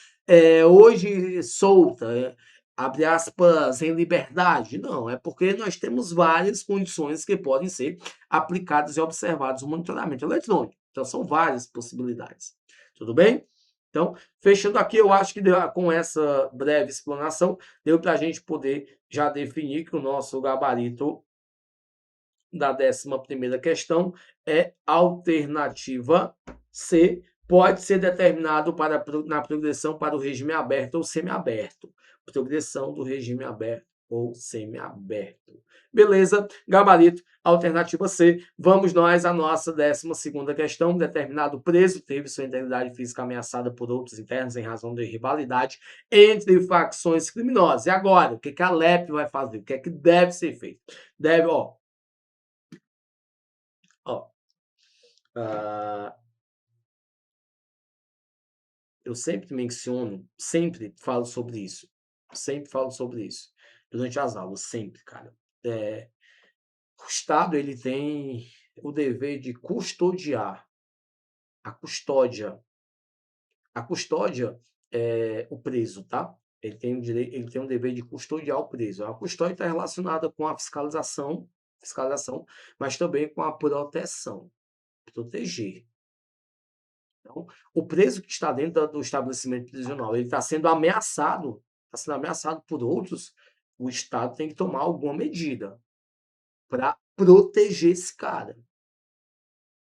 hoje solta? Abre aspas, em liberdade. Não, é porque nós temos várias condições que podem ser aplicadas e observadas no monitoramento eletrônico. Então, são várias possibilidades. Tudo bem? Então, fechando aqui, eu acho que com essa breve explanação, deu para a gente poder já definir que o nosso gabarito da 11ª questão é alternativa C, pode ser determinado na progressão para o regime aberto ou semiaberto. Progressão do regime aberto ou semiaberto. Beleza? Gabarito, alternativa C. Vamos nós à nossa 12ª questão. Determinado preso teve sua integridade física ameaçada por outros internos em razão de rivalidade entre facções criminosas. E agora, o que a LEP vai fazer? O que é que deve ser feito? Deve, eu sempre menciono, sempre falo sobre isso. Sempre falo sobre isso. Durante as aulas, sempre, cara. O Estado, ele tem o dever de custodiar. A custódia. A custódia é o preso, tá? Ele tem o dever de custodiar o preso. A custódia está relacionada com a fiscalização, mas também com a proteção. Proteger. Então, o preso que está dentro do estabelecimento prisional, ele está sendo ameaçado por outros, o Estado tem que tomar alguma medida para proteger esse cara.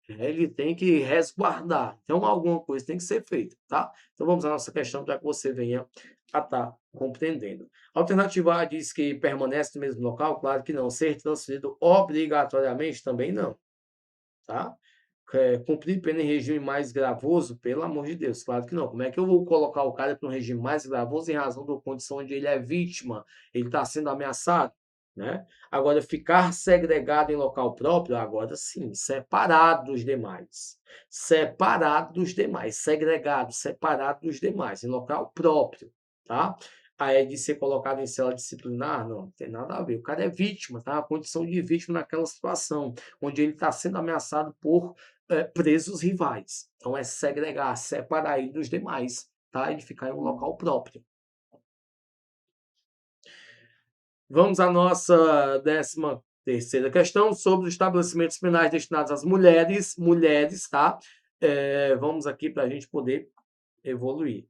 Ele tem que resguardar. Então, alguma coisa tem que ser feita, tá? Então, vamos à nossa questão para que você venha a estar compreendendo. A alternativa A diz que permanece no mesmo local? Claro que não. Ser transferido obrigatoriamente? Também não, tá? Cumprir pena em regime mais gravoso? Pelo amor de Deus, claro que não. Como é que eu vou colocar o cara para um regime mais gravoso em razão da condição onde ele é vítima, ele está sendo ameaçado, né? Agora, ficar segregado em local próprio, agora sim, separado dos demais. Separado dos demais, segregado, separado dos demais, em local próprio, tá? Aí de ser colocado em cela disciplinar, não tem nada a ver. O cara é vítima, tá? A condição de vítima naquela situação, onde ele está sendo ameaçado por presos rivais. Então é segregar, separar ele dos demais, tá? Ele ficar em um local próprio. Vamos à nossa 13ª questão sobre os estabelecimentos penais destinados às mulheres, tá? Vamos aqui para a gente poder evoluir.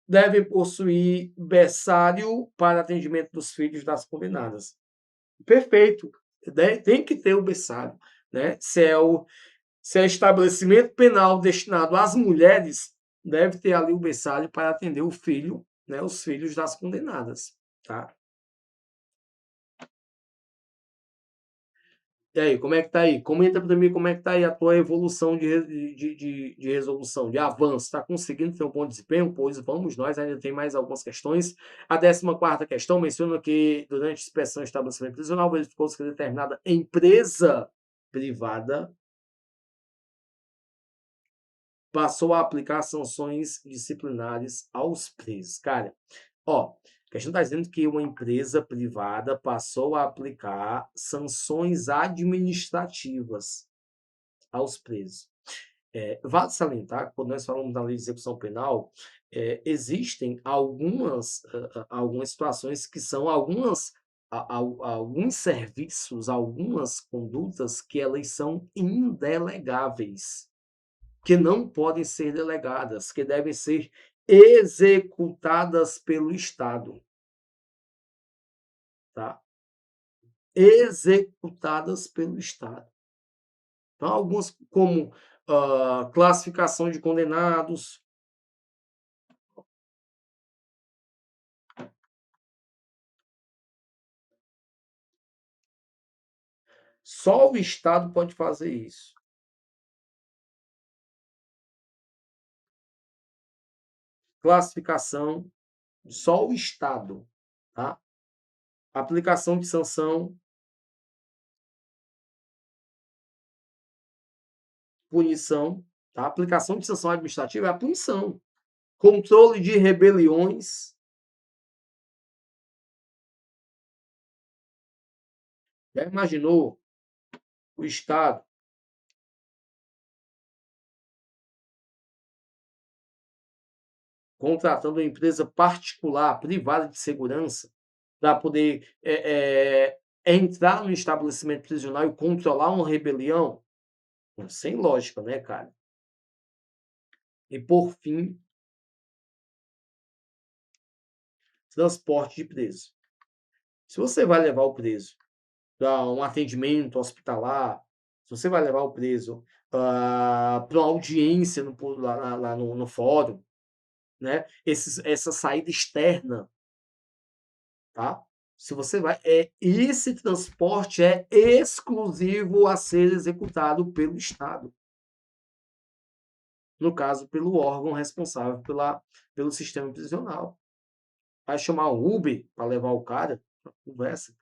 Devem possuir berçário para atendimento dos filhos das condenadas. Perfeito. Tem que ter o berçário, né? Se é estabelecimento penal destinado às mulheres, deve ter ali o berçário para atender o filho, né? Os filhos das condenadas, tá? E aí, como é que tá aí? Comenta para mim como é que tá aí a tua evolução de resolução, de avanço. Está conseguindo ter um bom desempenho? Pois vamos, nós ainda tem mais algumas questões. A 14ª questão menciona que durante a inspeção do estabelecimento prisional verificou-se que determinada empresa privada passou a aplicar sanções disciplinares aos presos. Cara, ó, a questão está dizendo que uma empresa privada passou a aplicar sanções administrativas aos presos. Vale salientar que quando nós falamos da lei de execução penal, existem algumas situações que são alguns serviços, algumas condutas que elas são indelegáveis, que não podem ser delegadas, que devem ser executadas pelo Estado. Tá? Executadas pelo Estado. Então, algumas como classificação de condenados, só o Estado pode fazer isso. Classificação, só o Estado, tá? Aplicação de sanção, punição, tá? Aplicação de sanção administrativa é a punição. Controle de rebeliões. Já imaginou o Estado contratando uma empresa particular, privada de segurança, para poder entrar no estabelecimento prisional e controlar uma rebelião? Sem lógica, né, cara? E, por fim, transporte de preso. Se você vai levar o preso para um atendimento hospitalar, se você vai levar o preso para uma audiência lá no fórum, né? Essa saída externa, tá? Se você vai, esse transporte é exclusivo a ser executado pelo Estado. No caso, pelo órgão responsável pelo sistema prisional. Vai chamar um Uber para levar o cara? Conversa.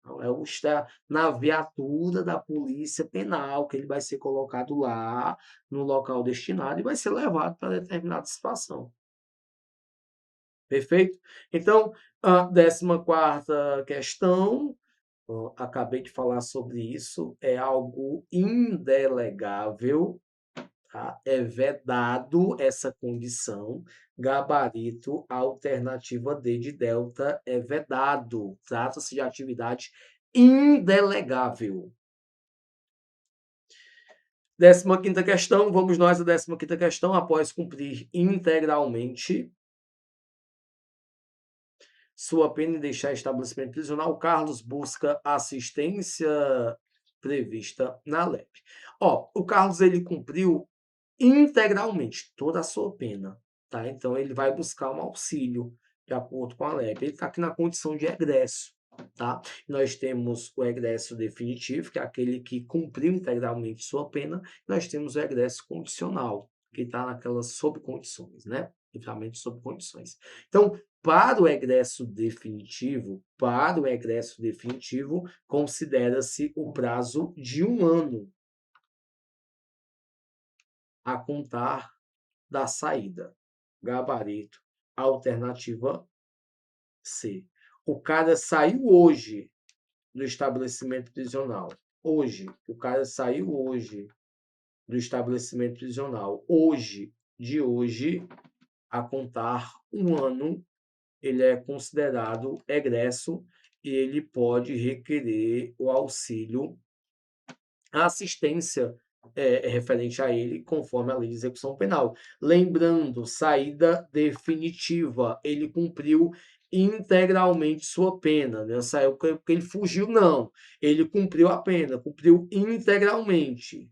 Não está na viatura da Polícia Penal, que ele vai ser colocado lá no local destinado e vai ser levado para determinada situação. Perfeito? Então, a 14ª questão, acabei de falar sobre isso, é algo indelegável, tá? É vedado essa condição, gabarito, alternativa D de delta é vedado. Trata-se de atividade indelegável. 15ª questão, vamos nós à 15ª questão. Após cumprir integralmente sua pena e deixar estabelecimento prisional, Carlos busca assistência prevista na LEP. O Carlos ele cumpriu integralmente toda a sua pena, tá? Então ele vai buscar um auxílio de acordo com a LEP. Ele está aqui na condição de egresso, tá? Nós temos o egresso definitivo, que é aquele que cumpriu integralmente sua pena. Nós temos o egresso condicional, que está naquelas sob condições, né? Livramento sob condições. Então, para o egresso definitivo, considera-se o prazo de 1 ano a contar da saída. Gabarito, alternativa C. O cara saiu hoje do estabelecimento prisional. Hoje do estabelecimento prisional. De hoje, a contar 1 ano, ele é considerado egresso e ele pode requerer o auxílio, a assistência referente a ele, conforme a lei de execução penal. Lembrando, saída definitiva, ele cumpriu integralmente sua pena, né? Saiu porque ele fugiu, não. Ele cumpriu a pena, cumpriu integralmente.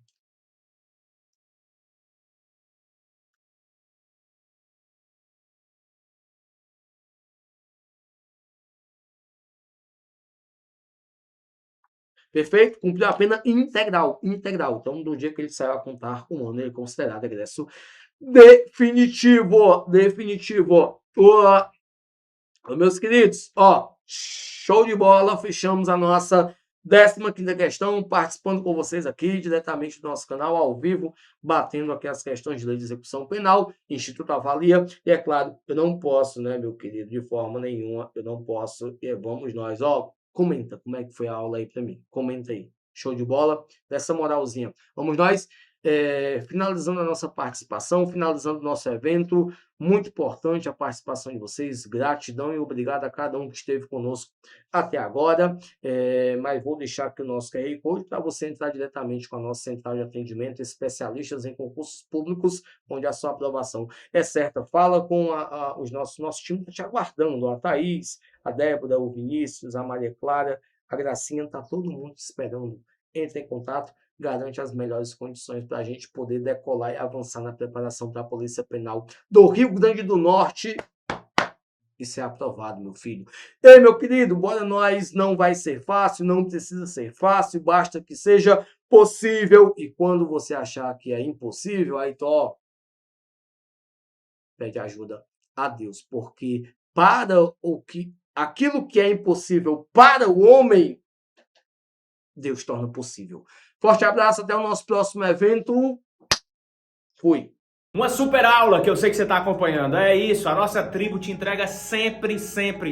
Perfeito? Cumpriu a pena integral. Então, do dia que ele saiu a contar 1 ano, ele é considerado egresso definitivo. Meus queridos, show de bola. Fechamos a nossa 15ª questão, participando com vocês aqui diretamente do nosso canal, ao vivo, batendo aqui as questões de lei de execução penal, Instituto Avalia. E é claro, eu não posso, né, meu querido, de forma nenhuma, eu não posso. E vamos nós, comenta como é que foi a aula aí para mim. Comenta aí. Show de bola. Dessa moralzinha. Vamos nós. Finalizando a nossa participação, finalizando o nosso evento. Muito importante a participação de vocês. Gratidão e obrigado a cada um que esteve conosco até agora. Mas vou deixar aqui o nosso QR Code para você entrar diretamente com a nossa central de atendimento, especialistas em concursos públicos, onde a sua aprovação é certa. Fala com os nosso time está te aguardando. A Thaís, a Débora, o Vinícius, a Maria Clara, a Gracinha, está todo mundo esperando. Entre em contato, garante as melhores condições para a gente poder decolar e avançar na preparação para a Polícia Penal do Rio Grande do Norte e ser aprovado, meu filho. Ei, meu querido, bora nós. Não vai ser fácil, não precisa ser fácil, basta que seja possível. E quando você achar que é impossível, aí pede ajuda a Deus, porque aquilo que é impossível para o homem, Deus torna possível. Forte abraço, até o nosso próximo evento. Fui. Uma super aula que eu sei que você está acompanhando. É isso, a nossa tribo te entrega sempre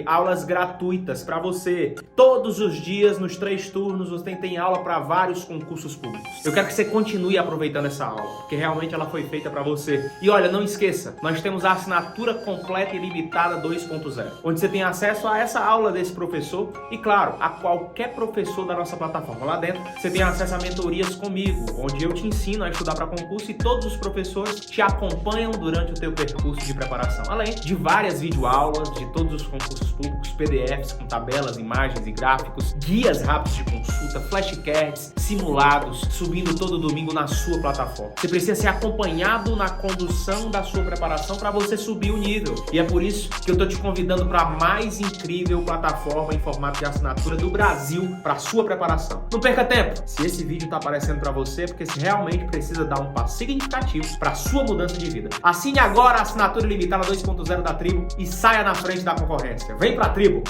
aulas gratuitas para você. Todos os dias, nos 3 turnos, você tem aula para vários concursos públicos. Eu quero que você continue aproveitando essa aula, porque realmente ela foi feita para você. E olha, não esqueça, nós temos a assinatura completa e limitada 2.0, onde você tem acesso a essa aula desse professor e, claro, a qualquer professor da nossa plataforma. Lá dentro, você tem acesso a mentorias comigo, onde eu te ensino a estudar para concurso e todos os professores te acompanham durante o teu percurso de preparação, além de várias videoaulas de todos os concursos públicos, PDFs com tabelas, imagens e gráficos, guias rápidos de consulta, flashcards, simulados, subindo todo domingo na sua plataforma. Você precisa ser acompanhado na condução da sua preparação para você subir o nível. E é por isso que eu estou te convidando para a mais incrível plataforma em formato de assinatura do Brasil para sua preparação. Não perca tempo! Se esse vídeo está aparecendo para você, é porque você realmente precisa dar um passo significativo para a sua mudança de vida. Assine agora a assinatura limitada 2.0 da tribo e saia na frente da concorrência. Vem pra tribo!